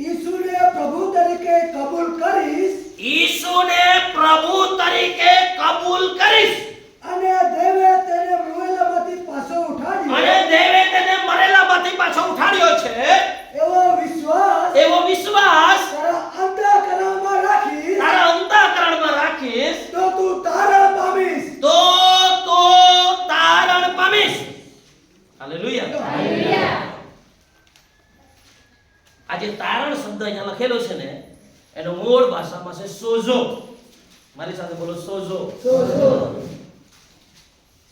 ઈસુને પ્રભુ તરીકે કબૂલ કરીશ ઈસુને પ્રભુ તરીકે કબૂલ કરીશ અને દેવે તેને મરેલામાંથી પાછો ઉઠાડ્યો અને દેવે તેને મરેલામાંથી પાછો ઉઠાડ્યો છે, એવો વિશ્વાસ તારા અંતઃકરણમાં રાખીશ તો તું તારણ પામીશ. હાલેલુયા. આ જે તારણ શબ્દ અહીંયા લખેલો છે ને, એનો મૂળ ભાષામાં છે સોજો. મારી સાથે બોલો, સોજો.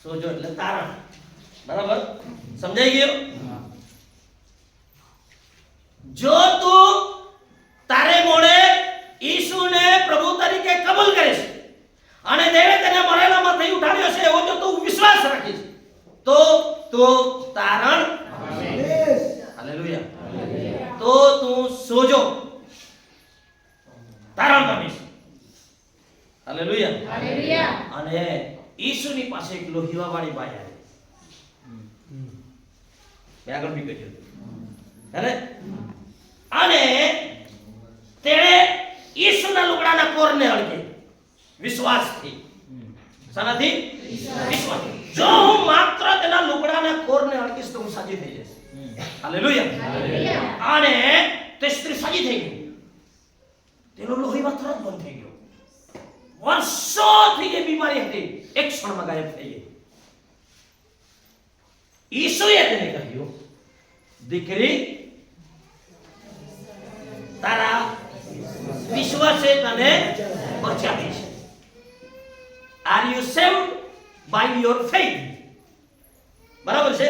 સોજો એટલે તારણ. બરાબર? સમજાઈ ગયું? જો તું તારે મોડે ઈસુને પ્રભુ તરીકે કબૂલ કરીશ અને દેવે તેને મરેલામાંથી ઉઠાડ્યો છે એવો જો તું વિશ્વાસ રાખીશ તો તારણ. હાલેલુયા. તો તું સોજો તારણ પામીશ. હાલેલુયા. અને ઈસુની પાસે એક લોહીવાવાળી બાઈ આવી. મેં આગળ બી કહ્યું હે, અને તેણે ઈસુના લુગડાના કોરને અડકી વિશ્વાસથી. શાનાથી? વિશ્વાસથી. જો હું માત્ર તેના લુગડાના કોરને અડકીશ તો હું સાજી થઈ જઈશ. હાલેલુયા. અને તે સ્ત્રી સાજી થઈ ગઈ. તેનો લોહીમાં તરત બંધ થઈ ગયો. વર્ષોથી જે બીમારી હતી એક ક્ષણમાં ગાયબ થઈ ગઈ. ઈસુએ તેને કહ્યું, દીકરી, તારા વિશ્વાસે તને બચાવી છે. Are you saved by your faith? બરાબર છે?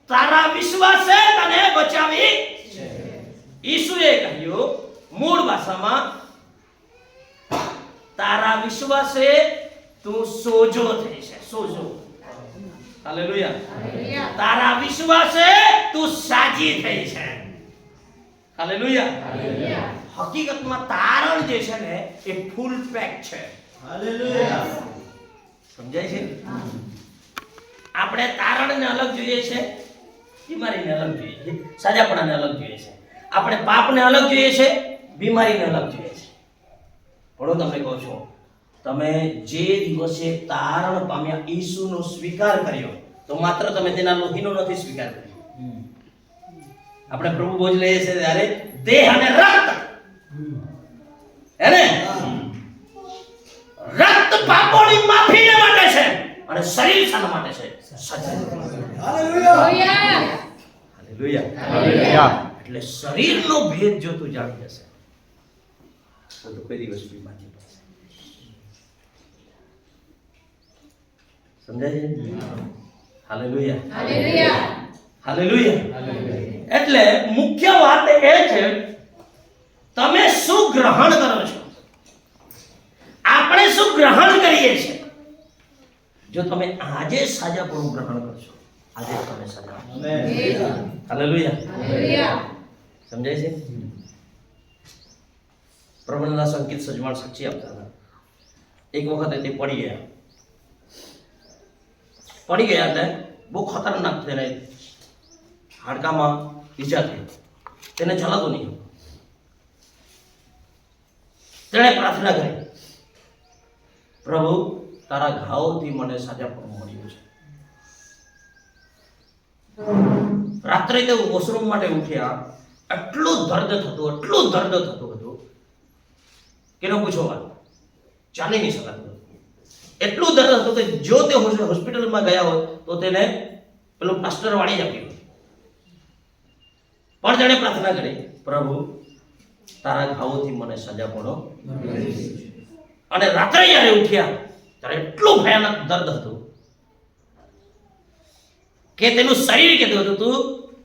તારા વિશ્વાસે તને બચાવી છે. ઈસુએ કહ્યું મૂળ ભાષામાં, તારા વિશ્વાસે તું સોજો થઈ છે. સોજો. હાલેલુયા. તારા વિશ્વાસે તું સાજી થઈ છે. હાલેલુયા. હકીકતમાં તારણ જે છે ને એ ફૂલ પેક છે. હાલેલુયા. સમજાય છે? આપણે તારણને અલગ જોઈએ છે, બીમારીને અલગ જોઈએ છે, સાજાપણાને અલગ જોઈએ છે. આપણે પાપને અલગ જોઈએ છે, બીમારીને અલગ જોઈએ છે. પણ હું તમને કહું છું, તમે જે દિવસે તારણ પામ્યા, ઈસુનો સ્વીકાર કર્યો, તો માત્ર તમે તેના લોહીનો નથી સ્વીકાર કર્યો. આપણે પ્રભુ ભોજ લઈએ છીએ ત્યારે દેહ અને રક્ત, હે ને? રક્ત પાપોની માફીને માટે છે અને શરીર શાના માટે છે? સજા. હાલેલુયા. એટલે શરીરનો ભેદ જો તું જાણી જશે તો કોઈ દિવસ બીમાર નહીં પડશે. સમજાય છે? હાલેલુયા. હાલેલુયા. એટલે મુખ્ય વાત એ છે, તમે શું ગ્રહણ કરો છો? આપણે શું ગ્રહણ કરીએ છીએ? જો તમે આજે સાજાપણું ગ્રહણ કરશો, આજે તમે સાજા. હાલેલુયા. સમજાય છે? પ્રભુના સંકેત સજમાન સાક્ષી આપતા હતા. એક વખત તે પડી ગયા એટલે બહુ ખતરનાક થઈને હાડકામાં ઈજા થઈ. તેને ચલાતું નહીં. તેણે પ્રાર્થના કરી, પ્રભુ, તારા ઘાવથી મને સાજાપણું મળ્યું છે. રાત્રે તે વોશરૂમ માટે ઉઠ્યા. એટલું દર્દ થતું હતું કે ન પૂછો વાત. ચાલી નહીં શકાતું. એટલું દર્દ હતું કે જો તે હોસ્પિટલમાં ગયા હોત તો તેને પેલું પ્લાસ્ટર વાળી જ આપ્યું. પણ તેણે પ્રાર્થના કરી, પ્રભુ, તારા ઘાવોથી મને સજા પડો. અને રાત્રે જ્યારે ઉઠ્યા ત્યારે એટલું ભયાનક દર્દ હતું કે તેનું શરીર કહેતું હતું તું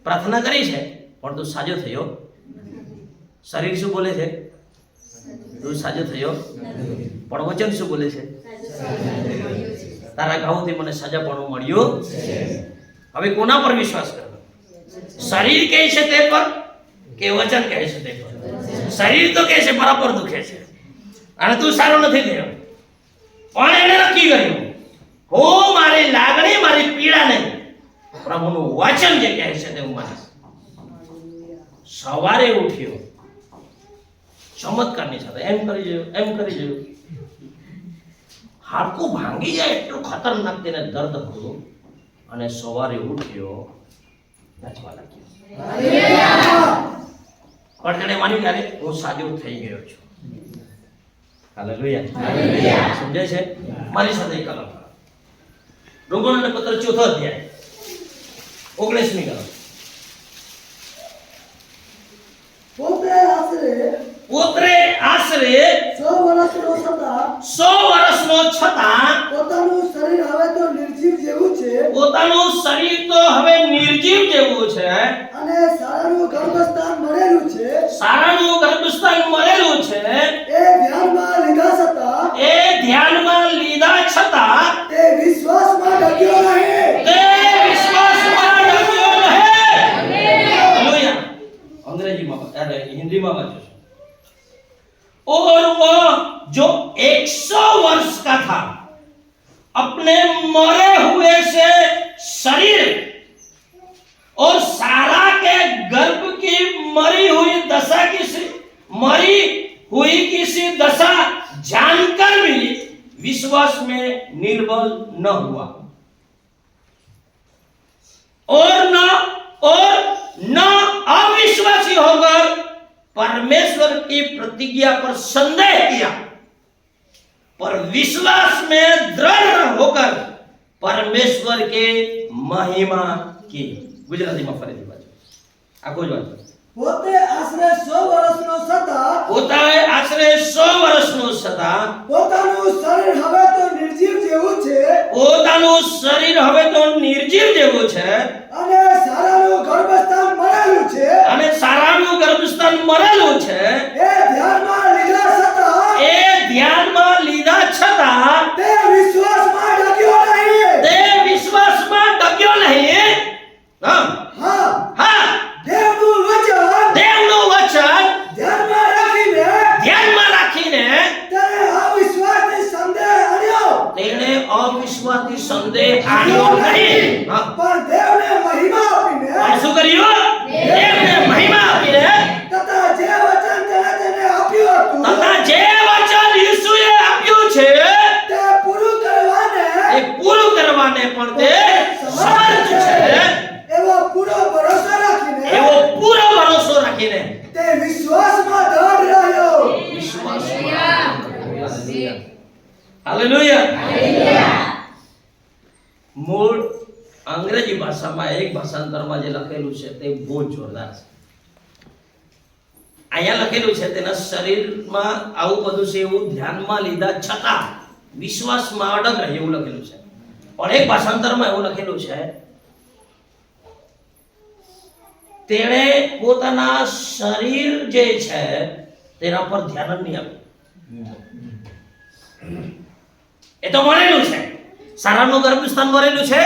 પ્રાર્થના કરી છે પણ તું સાજો થયો. શરીર શું બોલે છે? તું સાજો થયો. પણ વચન શું બોલે છે? તારા ઘાવોથી મને સજા પણ મળ્યું. હવે કોના પર વિશ્વાસ કરવો? શરીર કહે છે તે પર કે વચન કહે છે તે પર? શરીર તો કહે છે બરાબર દુખે છે અને તું સારો નથી થયો, પણ એને નક્કી કર્યું હું મારી લાગણી મારી પીડા નહીં, પ્રભુનું વચન જે કહે છે તે હું માનીશ. સવારે ઉઠ્યો, ચમત્કારની સાથે એમ કરી જોયું, હાડકું ભાંગી જાય એટલું ખતરનાક તેને દર્દ હતું. અને સવારે ઉઠ્યો, નાચવા લાગ્યો. પણ તેણે માન્યું કે હું સાજો થઈ ગયો છું. હાલેલુયા. સમજાય છે? મારી સાથે કલમ રોમનોને પત્ર 4 અધ્યાય 19મી કલમ. પોતે આશરે 100 વર્ષનો છતાં પોતાનું શરીર હવે તો નિર્જીવ જેવું છે, અને સારાનું ગર્ભસ્થાન મળેલું છે, એ ધ્યાનમાં લીધા છતાં તે વિશ્વાસમાં ડગ્યો નહીં. हिंदी में वाचो. और वो जो 100 वर्ष का था अपने मरे हुए से शरीर और सारा के गर्भ की मरी हुई किसी दशा जानकर भी विश्वास में निर्बल न हुआ और न अविश्वासी होकर परमेश्वर की प्रतिज्ञा पर संदेह किया, पर विश्वास में दृढ़ होकर परमेश्वर के महिमा की. गुजराती में फरीથી વાંચો. આખો જ વાંચો. પોતે આશરે 100 વર્ષનો છતાં પોતાનું શરીર હવે તો નિર્જીવ જેવું છે, અને સારાનું ગર્ભસ્થાન મળેલું છે, એ ધ્યાનમાં લીધા છતાં તે વિશ્વાસમાં ડગ્યો નહીં. હા, દેવનું વચન ધ્યાનમાં રાખીને તેણે અવિશ્વાસી સંદેહ આણ્યો નહીં, પણ દેવને મહિમા આપીને શું કર્યું? દેવને મહિમા આપીને તથા જે વચન તેને આપ્યું હતું ઈસુએ આપ્યું છે તે પૂરું કરવાને પણ તે સમર્થ છે. એવો પૂરો ભરોસો રાખીને તે વિશ્વાસમાં દૃઢ રહ્યો. હાલેલુયા. મૂળ અંગ્રેજી ભાષામાં એક ભાષાંતરમાં જે લખેલું છે તે બહુ જોરદાર છે. અહીંયા લખેલું છે તેના શરીરમાં આવું બધું છે એવું ધ્યાનમાં લીધા છતાં વિશ્વાસમાં અડગ રહે એવું લખેલું છે. પણ એક ભાષાંતરમાં એવું લખેલું છે તેણે પોતાના શરીર જે છે તેના પર ધ્યાન જ નહીં આપ્યું. એ તો મળેલું છે, સારાનું ગર્ભસ્થાન મળેલું છે,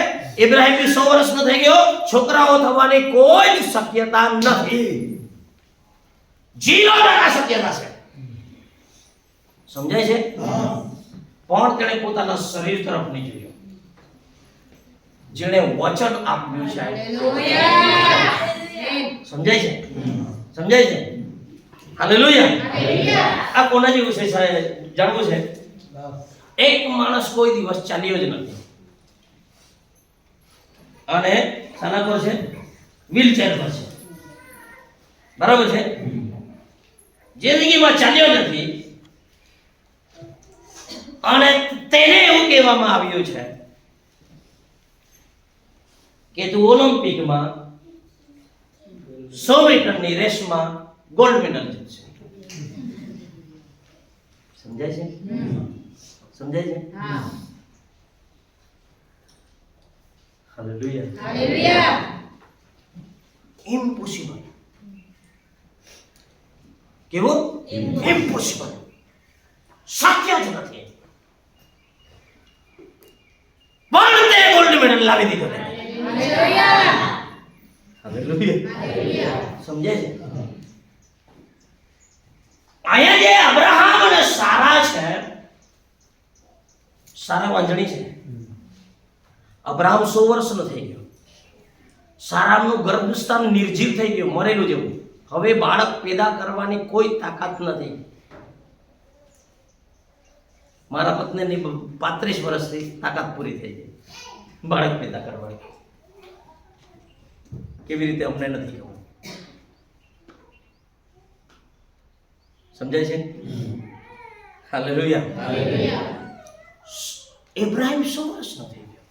ઇબ્રાહિમ 100 વર્ષનો થઈ ગયો, છોકરાઓ થવાની કોઈ જ શક્યતા નથી, 0% શક્યતા છે. સમજાય છે? પણ તેણે પોતાના શરીર તરફ નહીં જોયું, જેણે વચન આપ્યું છે. સમજાય છે? હાલેલુયા. આ કોના જેવું છે સાહેબ જાણવું છે? એક માણસ કોઈ દિવસ ચાલ્યો જ નથી અને શાના પર છે? વ્હીલચેર પર છે, બરાબર છે? જિંદગીમાં ચાલ્યો નથી અને તેને એવું કહેવામાં આવ્યું છે કે તું ઓલિમ્પિકમાં 100 મીટરની રેસમાં ગોલ્ડ મેડલ જીતશે. સમજાય છે? સમજાય છે? હાલેલુયા. ઇમ્પોસિબલ. કેવું? ઇમ્પોસિબલ. શક્ય જ નથી. પણ તે ગોલ્ડ મેડલ લાવી દીધો. હાલેલુયા. સમજાય છે? અહીંયા જે અબ્રાહમ અને સારા છે, સારા વાંજણી છે. અબ્રાહમ 100 વર્ષનો થઈ ગયો. સારાનું ગર્ભસ્થાન નિર્જીવ થઈ ગયું, મરેલું જેવું. હવે બાળક પેદા કરવાની કોઈ તાકાત નથી. મારા પત્નીની 35 વર્ષથી તાકાત પૂરી થઈ ગઈ બાળક પેદા કરવાની. કેવી રીતે અમને નથી ખબર. સમજાય છે? હાલેલુયા. ઇબ્રાહિમ 100 વર્ષનો થઈ ગયો.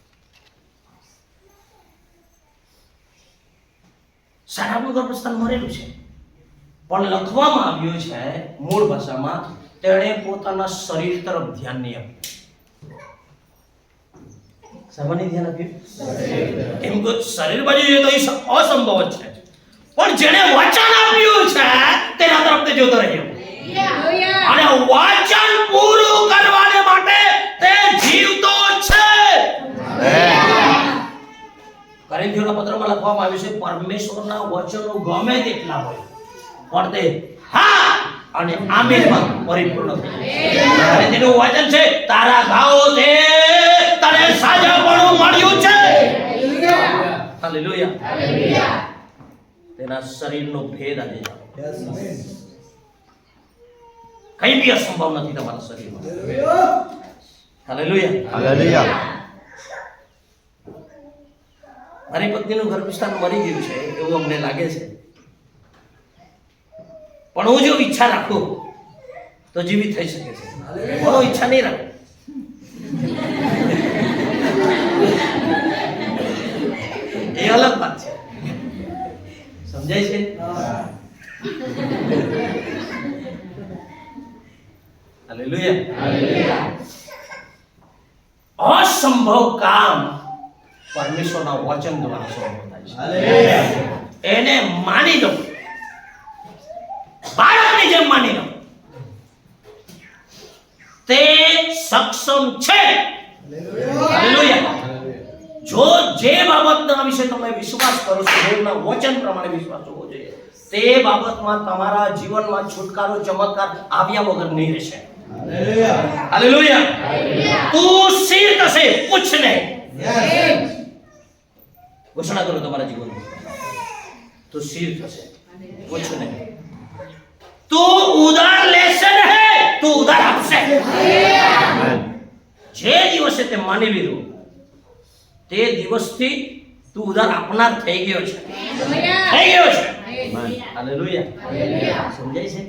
સારાનું ગર્ભસ્થાન મરેલું છે, પણ લખવામાં આવ્યું છે મૂળ ભાષામાં, તેણે પોતાના શરીર તરફ ધ્યાન નહીં આપ્યું. સામાન્ય ધ્યાન આપ્યું? કેમ કે શરીર બાજુ જોઈએ તો એ અસંભવ જ છે, પણ જેણે વચન આપ્યું છે તેના તરફ તે જોતો રહ્યો. અને વચન પૂરું કરવાને માટે તે જીવતો છે. કોરિન્થીયોના પત્રમાં લખવામાં આવ્યું છે, પરમેશ્વરના વચનો ગમે તેટલા હોય પણ તે હા અને આમીનમાં પરિપૂર્ણ થાય. અને તેનું વચન છે, તારા ઘાવોથી તને સાજાપણું મળ્યું છે. હાલેલુયા. તેના શરીરનો ભેદ આજે જાણો. કઈ બી અસંભવ નથી તમારા શરીરમાં. હાલેલુયા. મારી પત્નીનું ગર્ભસ્થાન મરી ગયું છે એવું અમને લાગે છે, પણ હું જો ઈચ્છા રાખું તો જીવિત થઈ શકે છે. હું ઈચ્છા નહીં રાખું. એ અલગ વાત છે. સમજાય છે? હાલેલુયા. અસંભવ કામ પરમેશ્વરના વચન દ્વારા સંભવ થાય છે. એને માની લો, બાળકની જેમ માની લો. તે સક્ષમ છે. હાલેલુયા. જો જે બાબતના વિશે તમે વિશ્વાસ કરો છો, દેવના વચન પ્રમાણે વિશ્વાસ હોવો જોઈએ, તે બાબતમાં તમારા જીવનમાં છુટકારો, ચમત્કાર આવ્યા વગર નહીં રહેશે. હાલેલુયા. તું સ્થિર થશે, પૂછ નહીં. ઘોષણા કરો તમારા જીવનમાં, તું સ્થિર થશે, પૂછ નહીં. તું ઉધાર લેશે નહીં, તું ઉધાર આપશે. જે દિવસે તે માની લીધું તે દિવસથી તું ઉધાર આપનાર થઈ ગયો છે. થઈ ગયો છે. હાલેલુયા. સમજાય છે?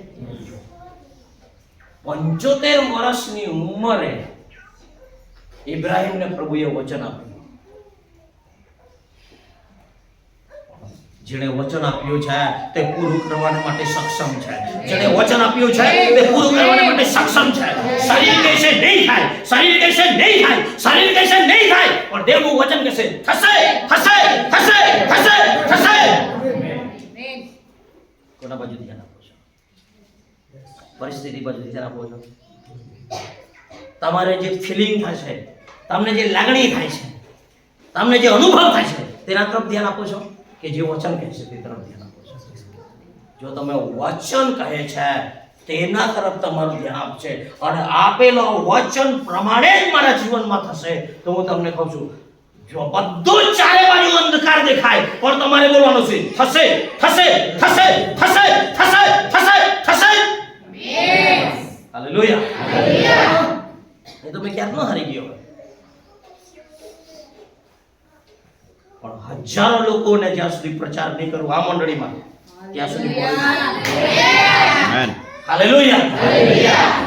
75 વર્ષની ઉંમરે ઇબ્રાહિમને પ્રભુએ વચન આપ્યું. જેણે વચન આપ્યું છે તે પૂરું કરવા માટે સક્ષમ છે. જેણે વચન આપ્યું છે તે પૂરું કરવા માટે સક્ષમ છે. શરીર કહેશે નહીં થાય, શરીર કહેશે નહીં થાય, શરીર કહેશે નહીં થાય, પણ દેવનું વચન કહેશે થશે, થશે, થશે, થશે, થશે. કોના બાજુ ધ્યાન આપો છો? પરિસ્થિતિ બાજુ ધ્યાન આપો છો? તમારે જે ફિલિંગ થાય છે, તમને જે લાગણી થાય છે, તમને જે અનુભવ થાય છે, તેના તરફ ધ્યાન આપો છો કે જે વચન કહે છે તે તરફ ધ્યાન આપો છો? જો તમે વચન કહે છે તેના તરફ તમારું ધ્યાન આપશે અને આપેલો વચન પ્રમાણે જ મારા જીવનમાં થશે, તો હું તમને કહું છું, જો બધું ચારે બાજુ અંધકાર દેખાય પણ તમારે બોલવાનું છે થશે, થશે, થશે, થશે, થશે, થશે, થશે. હાલેલુયા. એ તો મેં ક્યારનો હારી ગયો હોય, પણ હજારો લોકોને જ્યાં સુધી પ્રચાર નહીં કરું આ મંડળીમાં ત્યાં સુધી હાલેલુયા.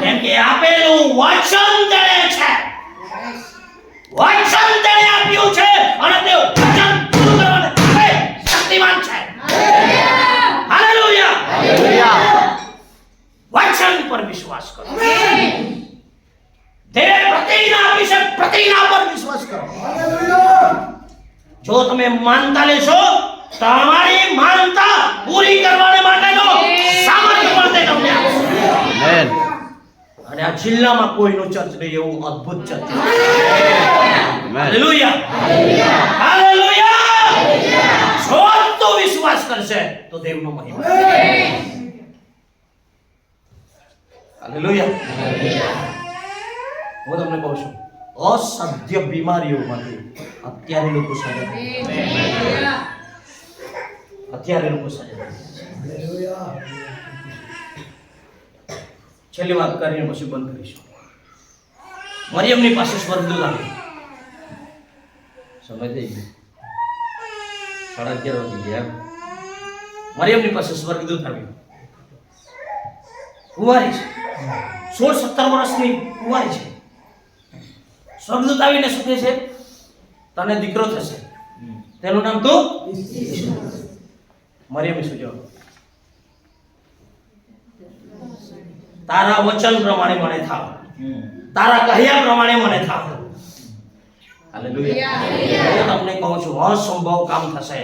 કેમ કે આપેલું વચન તેણે છે, વચન તેણે આપ્યું છે અને તે વચન પૂરું કરવાને શક્તિમાન છે. હાલેલુયા. વચન પર વિશ્વાસ કરો. જો તમે માનતા લેશો, તમારી માનતા પૂરી કરવાને માટેનો સામર્થ્ય પણ તે તમને આપશે. આમેન. અને આ જિલ્લામાં કોઈનું ચર્ચ નહીં, એવું અદ્ભુત ચર્ચ. આમેન. Hallelujah, hallelujah. જો તો વિશ્વાસ કરશે તો દેવનો મહિમા. હાલેલુયા. હું તમને કહું છું, અસાધ્ય બીમારીઓમાંથી અત્યારે લોકો સાજા થાય. અત્યારે લોકો સાજા થાય. છેલ્લી વાત કરીને પછી બંધ કરીશું. મરિયમની પાસે સ્વર્ગદૂત આવ્યો. સમય થઈ ગયો, 11:30 વાગી ગયા. મરિયમની પાસે સ્વર્ગદૂત આવ્યો. કુંવારી છે, 16-17 વર્ષની કુંવારી છે. સ્વર્ગદૂત આવીને શું કહે છે? તને દીકરો થશે, તેનું નામ તો મરિયમે શું જવાબ? તારા વચન પ્રમાણે મને થાવ, તારા કહ્યા પ્રમાણે મને થાવ. હાલેલુયા. હું તમને કહું છું, અસંભવ કામ થશે.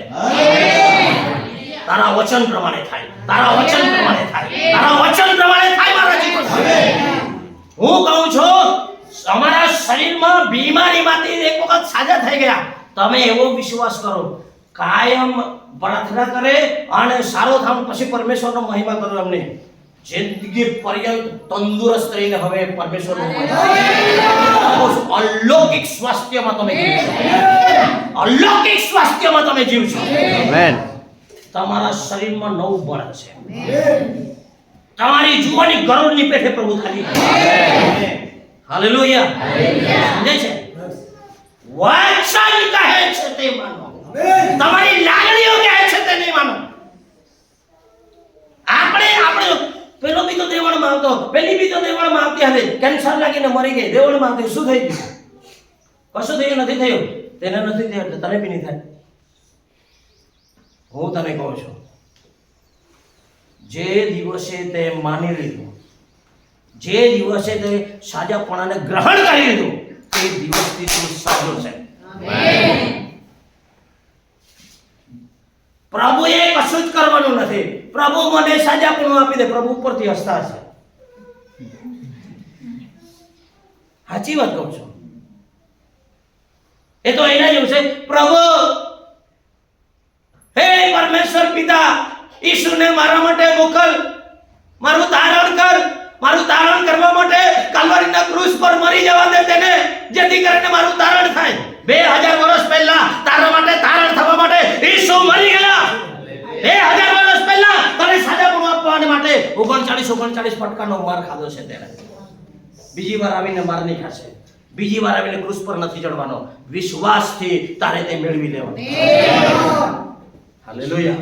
તારા વચન પ્રમાણે થાય, તારા વચન પ્રમાણે થાય, તારા વચન પ્રમાણે થાય મારા જીવન. હું કહું છું, તમારા શરીરમાં બીમારીમાંથી એક વખત સાજા થઈ ગયા, તમે એવો વિશ્વાસ કરો, કાયમ પ્રાર્થના કરે અને સારો થાવ, પછી પરમેશ્વરનો મહિમા કરો. એમને જિંદગી પર્યંત તંદુરસ્ત રહીને હવે પરમેશ્વરનો મહિમા. અલૌકિક સ્વાસ્થ્યમાં તમે જીવશો, અલૌકિક સ્વાસ્થ્યમાં તમે જીવશો. આમેન. તમારા શરીરમાં નવું બળ છે. તમારી જુવાની ગરુડની પેઠે પ્રભુ થાકી. હાલેલુયા. સમજે છે? વચન કહે છે તે માનો, તમારી લાગણીઓ કહે છે તે નહીં માનો. આપણે પેલો બી તો દેવળમાં આવતો, પેલી બી તો દેવળમાં આવતી હતી, કેન્સર લાગીને મરી ગઈ, દેવળમાં આવતી. શું થઈ ગયું? કશું થયું નથી થયું, તેને નથી થયું એટલે તને બી નહીં થાય. હું તને કહું છું, જે દિવસે તે માની લીધું, જે દિવસે તે સાજાપણાને ગ્રહણ કરી લીધું, તે દિવસથી તું સાજો છે. પ્રભુએ કશું જ કરવાનું નથી. પ્રભુ મને સાજાપણું આપી દે, પ્રભુ ઉપરથી હસતા છે. સાચી વાત કહું છું. એ તો એના જેવું છે, પ્રભુ હે પરમેશ્વર પિતા, ઈસુને મારા માટે મોકલ, મારું તારણ કર, મારું તારણ કરવા માટે કાલ્વરીના ક્રૂસ પર મરી જવા દે તેને, જેથી કરીને મારું તારણ થાય. 2000 વર્ષ પહેલા તારા માટે તારણ થવા માટે ઈસુ મરી ગયા. 2000 વર્ષ પહેલા તને સાજાપણું આપવા માટે 39 ફટકાનો માર ખાધો છે તેને. બીજી વાર આવીને માર નહીં ખાશે, બીજી વાર આવીને ક્રૂસ પર નથી ચડવાનો. વિશ્વાસથી તારે તે મેળવી લેવાનું. હાલેલુયા.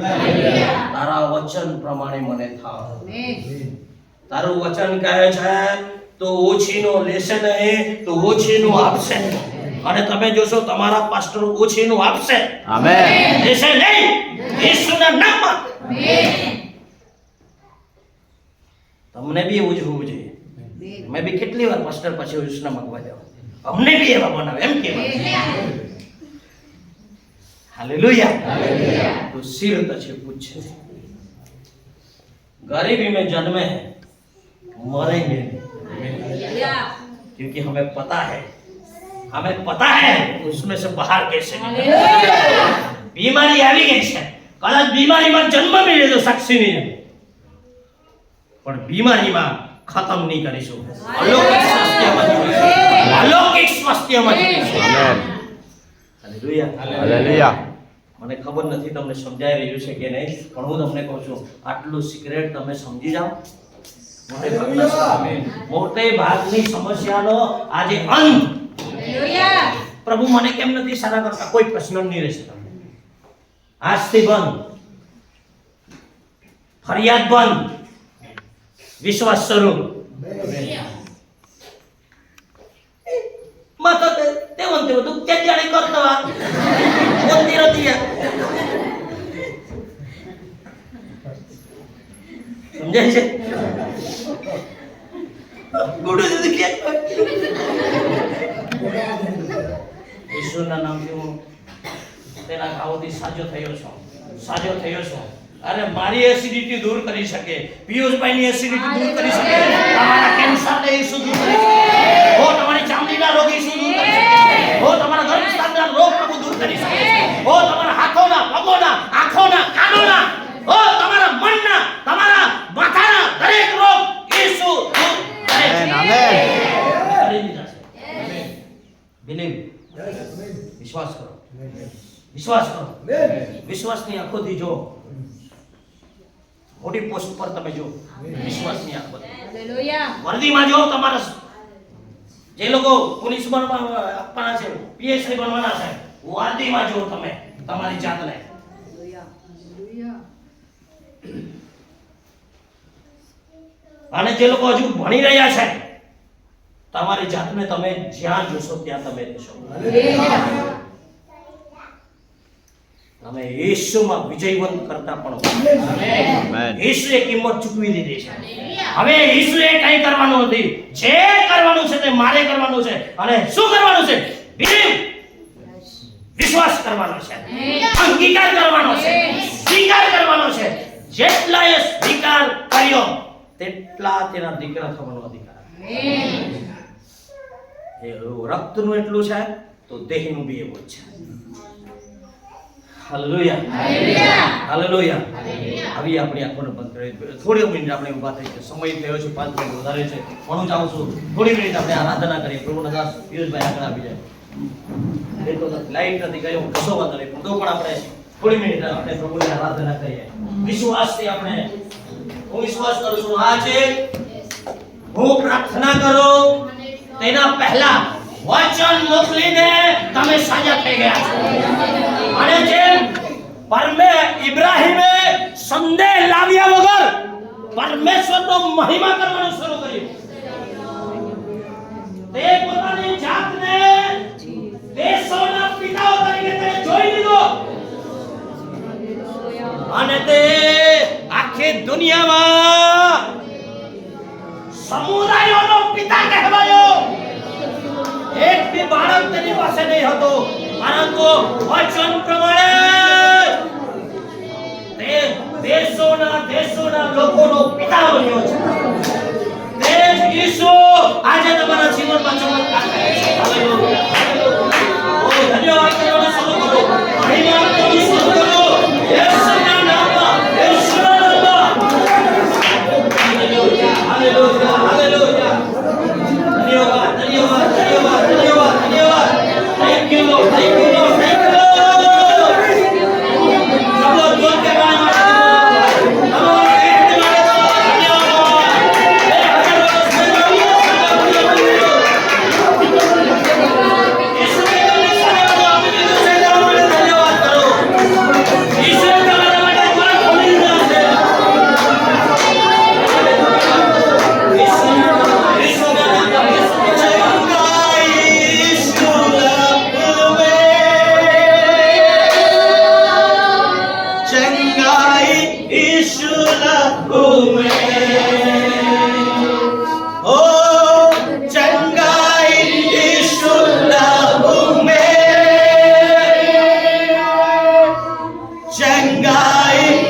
તારા વચન પ્રમાણે મને થાવ. તારું વચન કહે છે તો ઓછીનો લેશે નહીં, તો ઓછીનું આપશે. અને તમે જોશો તમારા પાસ્ટર ઓછીનું આપશે. આમેન. લેશે નહીં, ઈસુના નામમાં. તમને બી એવું જ હોવું જોઈએ. મેં બી કેટલી વાર પાસ્ટર પછી ઈસુના મગવા જાવ, અમને બી એવા બનાવે એમ કહેવાય. हालेलुया। तो सिर तछे पूछे गरीबी में जन्मे हैं मरेंगे क्योंकि हमें पता है उसमें से बाहर कैसे बीमारी આવી ગઈ છે કદાચ બીમારીમાં જન્મ મેળવ્યો તો સાક્ષી નહીં પણ બીમારીમાં ખતમ નહીં કરીશું અલૌકિક સ્વાસ્થ્યમાં જીવીશું આમેન હાલેલુયા હાલેલુયા મને ખબર નથી તમને સમજાઈ રહ્યું છે કે નહીં પણ હું તમને કહું છું આટલું સિક્રેટ તમે સમજી જાઓ મોટે ભાગની સમસ્યાનો આજે અંત હાલેલુયા પ્રભુ મને કેમ નથી સારા કરતા કોઈ પ્રશ્ન નહીં રહેશે તમને આજથી બંધ ફરિયાદ બંધ વિશ્વાસ શરૂ માતા તે વંતે તું કેમ જાણે કરતા મંદિર હતી સમજાય છે ગુડુ દીદી કે ઈશ્વરના નામથી હું તેના ઘાવોથી સાજો થયો છું, સાજો થયો છું. અરે મારી એસિડિટી દૂર કરી શકે, પિયુષભાઈની એસિડિટી દૂર કરી શકે, તમારા કેન્સરને ઈસુ દૂર કરી શકે, હો તમારી ચામડીના રોગ ઈસુ દૂર કરી શકે, હો તમારા ગર્ભસ્થાનના રોગ પ્રભુ દૂર કરી શકે, હો તમારા હાથોના, પગોના, આંખોના, કાનોના, હો તમારા મનના, તમારા માથાના દરેક રોગ ઈસુ દૂર કરે છે. કરી દીધા છે. બિલીવ, વિશ્વાસ કરો, વિશ્વાસ કરો, વિશ્વાસની આંખોથી જો, મોટી પોસ્ટ પર તમે જો, વિશ્વાસની આંખોથી વર્દીમાં જો, તમારા જે લોકો પોલીસ આપવાના છે, પીએસઆઈ બનવાના છે, વર્દીમાં જો તમે તમારી જાતને. અને જે લોકો હજુ ભણી રહ્યા છે, તમારી જાતને તમે જ્યાં જોશો ત્યાં તમે રહેશો. તમે ઈસુમાં વિજયવંત કરતા પણ હો. ઈસુએ કિંમત ચૂકવી દીધી છે. હવે ઈસુએ કંઈ કરવાનું નથી, જે કરવાનું છે તે મારે કરવાનું છે. અને શું કરવાનું છે? બિલીવ, વિશ્વાસ કરવાનો છે, અંગીકાર કરવાનો છે, સ્વીકાર કરવાનો છે. જેટલાએ સ્વીકાર કર્યો તેટલા તેના દીકરા થવાનો અધિકાર. એ રક્તનું એટલું છે તો દેહનું બી એવું જ છે. Hallelujah, hallelujah. આવી આપણી આંખોને બંધ કરી થોડી મિનિટ આપણે ઊભા થઈ છે. સમય થયો છે, 5 મિનિટ વધારે છે. હું જાઉં છું. થોડી મિનિટ આપણે આરાધના કરીએ. પ્રભુના દાસ પિયુષભાઈ આગળ આવી જાય. એ તો લાઈટ નથી ગયો, કશો વાંધો નહીં, તો પણ આપણે થોડી મિનિટ આપણે પ્રભુની આરાધના કરીએ. વિશ્વાસથી આપણે, હું વિશ્વાસ કરું છું આજે હું પ્રાર્થના કરું તેના પહેલા વચન મોકલીને તમે સાજા થઈ ગયા છો. અને જેમ ઇબ્રાહીમે સંદેહ લાવ્યા વગર પરમેશ્વરનો મહિમા કરવાનું શરૂ કર્યું, તે પોતાની જાતને દેશોના પિતાઓ તરીકે તે જોઈ લીધો અને તે આખી દુનિયામાં સમુદાયોનો પિતા કહેવાયો. એક બી બાળક તેની પાસે નહીં હતો, પરંતુ વચન પ્રમાણે તે દેશોના લોકોનો પિતા બન્યો છે. તે જ ઈસુ આજે તમારા જીવનમાં ચમત્કાર કરે છે. Hallelujah, hallelujah. ઓ ધન્યવાદ કરવાનું શરૂ કરો, મહિમા આપવાનું શરૂ કરો. યેસુના નામમાં, યેસુના નામમાં. Hallelujah, hallelujah, hallelujah. ધન્યવાદ, ધન્યવાદ, ધન્યવાદ, ધન્યવાદ, ધન્યવાદ. Thank you Lord, thank you Lord, thank you Lord. સબો જોર કે ગાના ચંગાઈ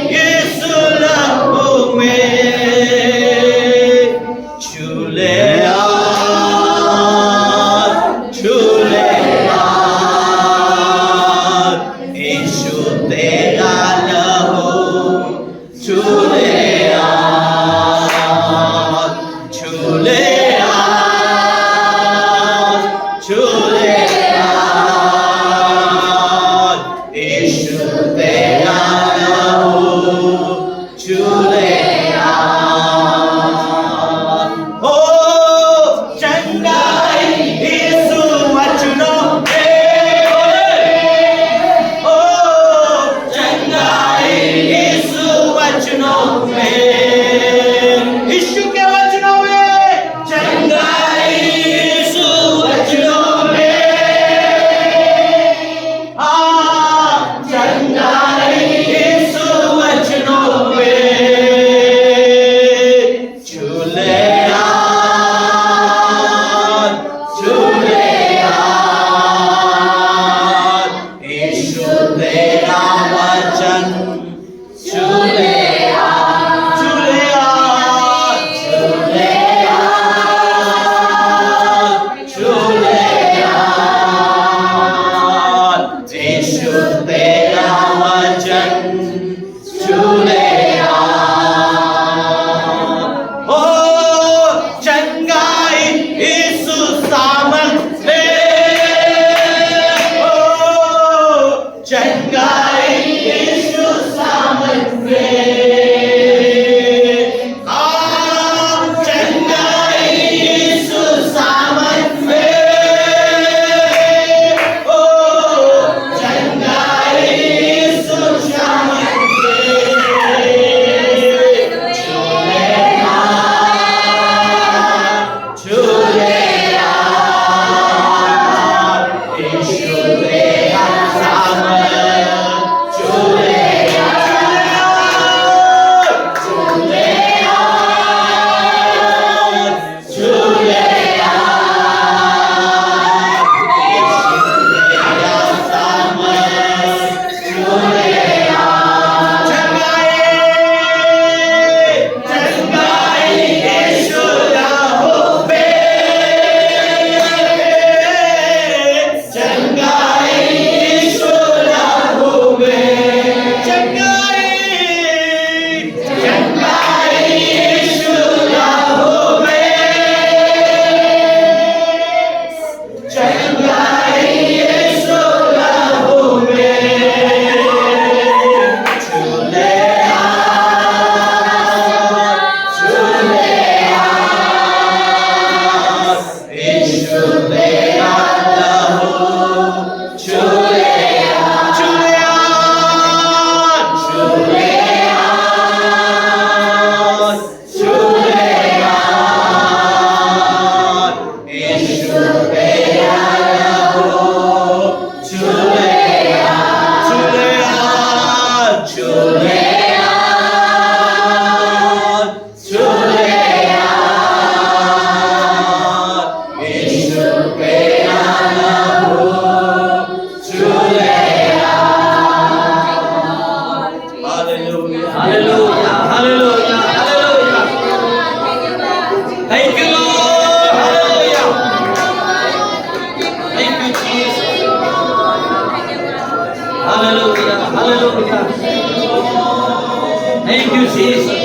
Thank you, Jesus.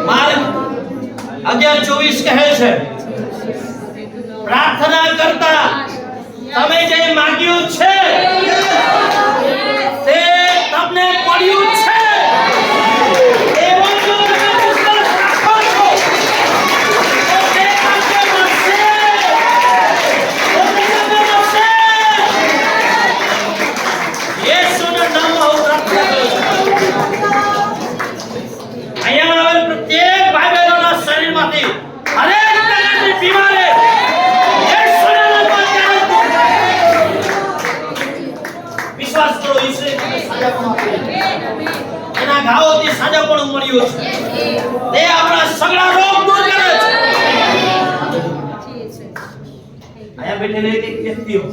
માર્ક 11:24 કહે છે, પ્રાર્થના કરતા તમે જે માંગ્યું છે તે તમને મળ્યું છે. એવો જો તમે વિશ્વાસ રાખો છો તો તે તમને મળશે. તો તમને મળશે. યેસુના નામમાં હું પ્રાર્થના કરું છું. અહીંયા આવેલ પ્રત્યેક ભાઈ બહેનોના શરીરમાંથી હરેક પ્રકારની બીમારી યેસુના નામમાં અત્યારે દૂર થાય. વિશ્વાસ કરો, ઈશ્વરે તમને સાજાપણું આપ્યું. એના ઘાવોથી સાજાપણું મળ્યું છે. તે આપણા સગળા રોગ દૂર કરે છે. અહીંયા બેઠેલી એક વ્યક્તિઓ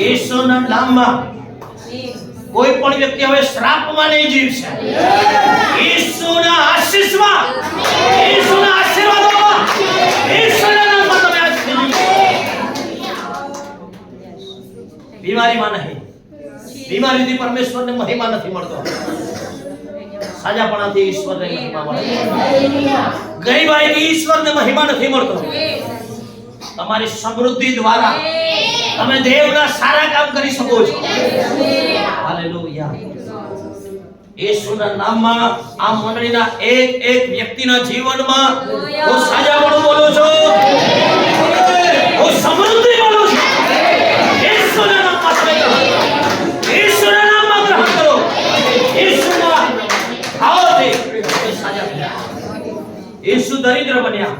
યેસુના નામમાં કોઈ પણ વ્યક્તિ હવે શ્રાપમાં નહીં જીવશે. ઈશ્વરના આશીષમાં, ઈશ્વરના આશીર્વાદોમાં, ઈશ્વરના નામમાં તમે આજ જીવશો. બીમારીમાં નહીં. બીમારીથી પરમેશ્વરને મહિમા નથી મળતો. સાજાપણાથી ઈશ્વરને મહિમા મળે. ગરીબાઈથી ઈશ્વરને મહિમા નથી મળતો. તમારી સમૃદ્ધિ દ્વારા તમે દેવના સારા કામ કરી શકો છો. હાલેલુયા. યેસુના નામમાં આ મંડળીના એક એક વ્યક્તિના જીવનમાં હું સાજાપણું બોલું છું. હું સમૃદ્ધિ બોલું છું. યેસુના નામમાં તમે ગ્રહણ કરો. યેસુના નામમાં ગ્રહણ કરો. યેસુના ભાવથી તમે સાજા થયા. યેસુ દરિદ્ર બન્યા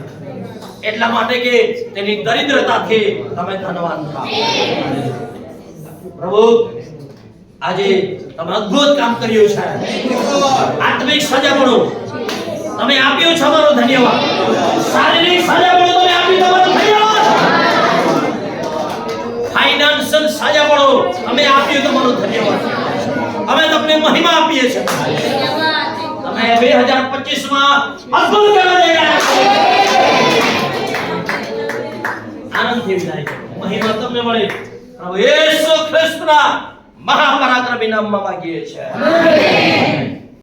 એટલા માટે કે તેની દરિદ્રતાથી તમે ધનવાન થાઓ. પ્રભુ આજે તમે અદ્ભુત કામ કર્યું છે. આત્મિક સજાપણું તમે આપ્યું છે, અમારો ધન્યવાદ. શારીરિક સજાપણું તમે આપ્યું, તમારો ધન્યવાદ. ફાઇનાન્શિયલ આજે પડો અમે આપ્યું તમારો ધન્યવાદ. અમે તમને મહિમા આપીએ છીએ. અમે 2025 માં અદ્ભુત કરવા જઈ રહ્યા છીએ. આનંદથી વિદાય કરો. મહિમા તમને મળે પ્રભુ યેસુ ખ્રિસ્તના મહાપરાક્રમી નામમાં માંગીએ છીએ.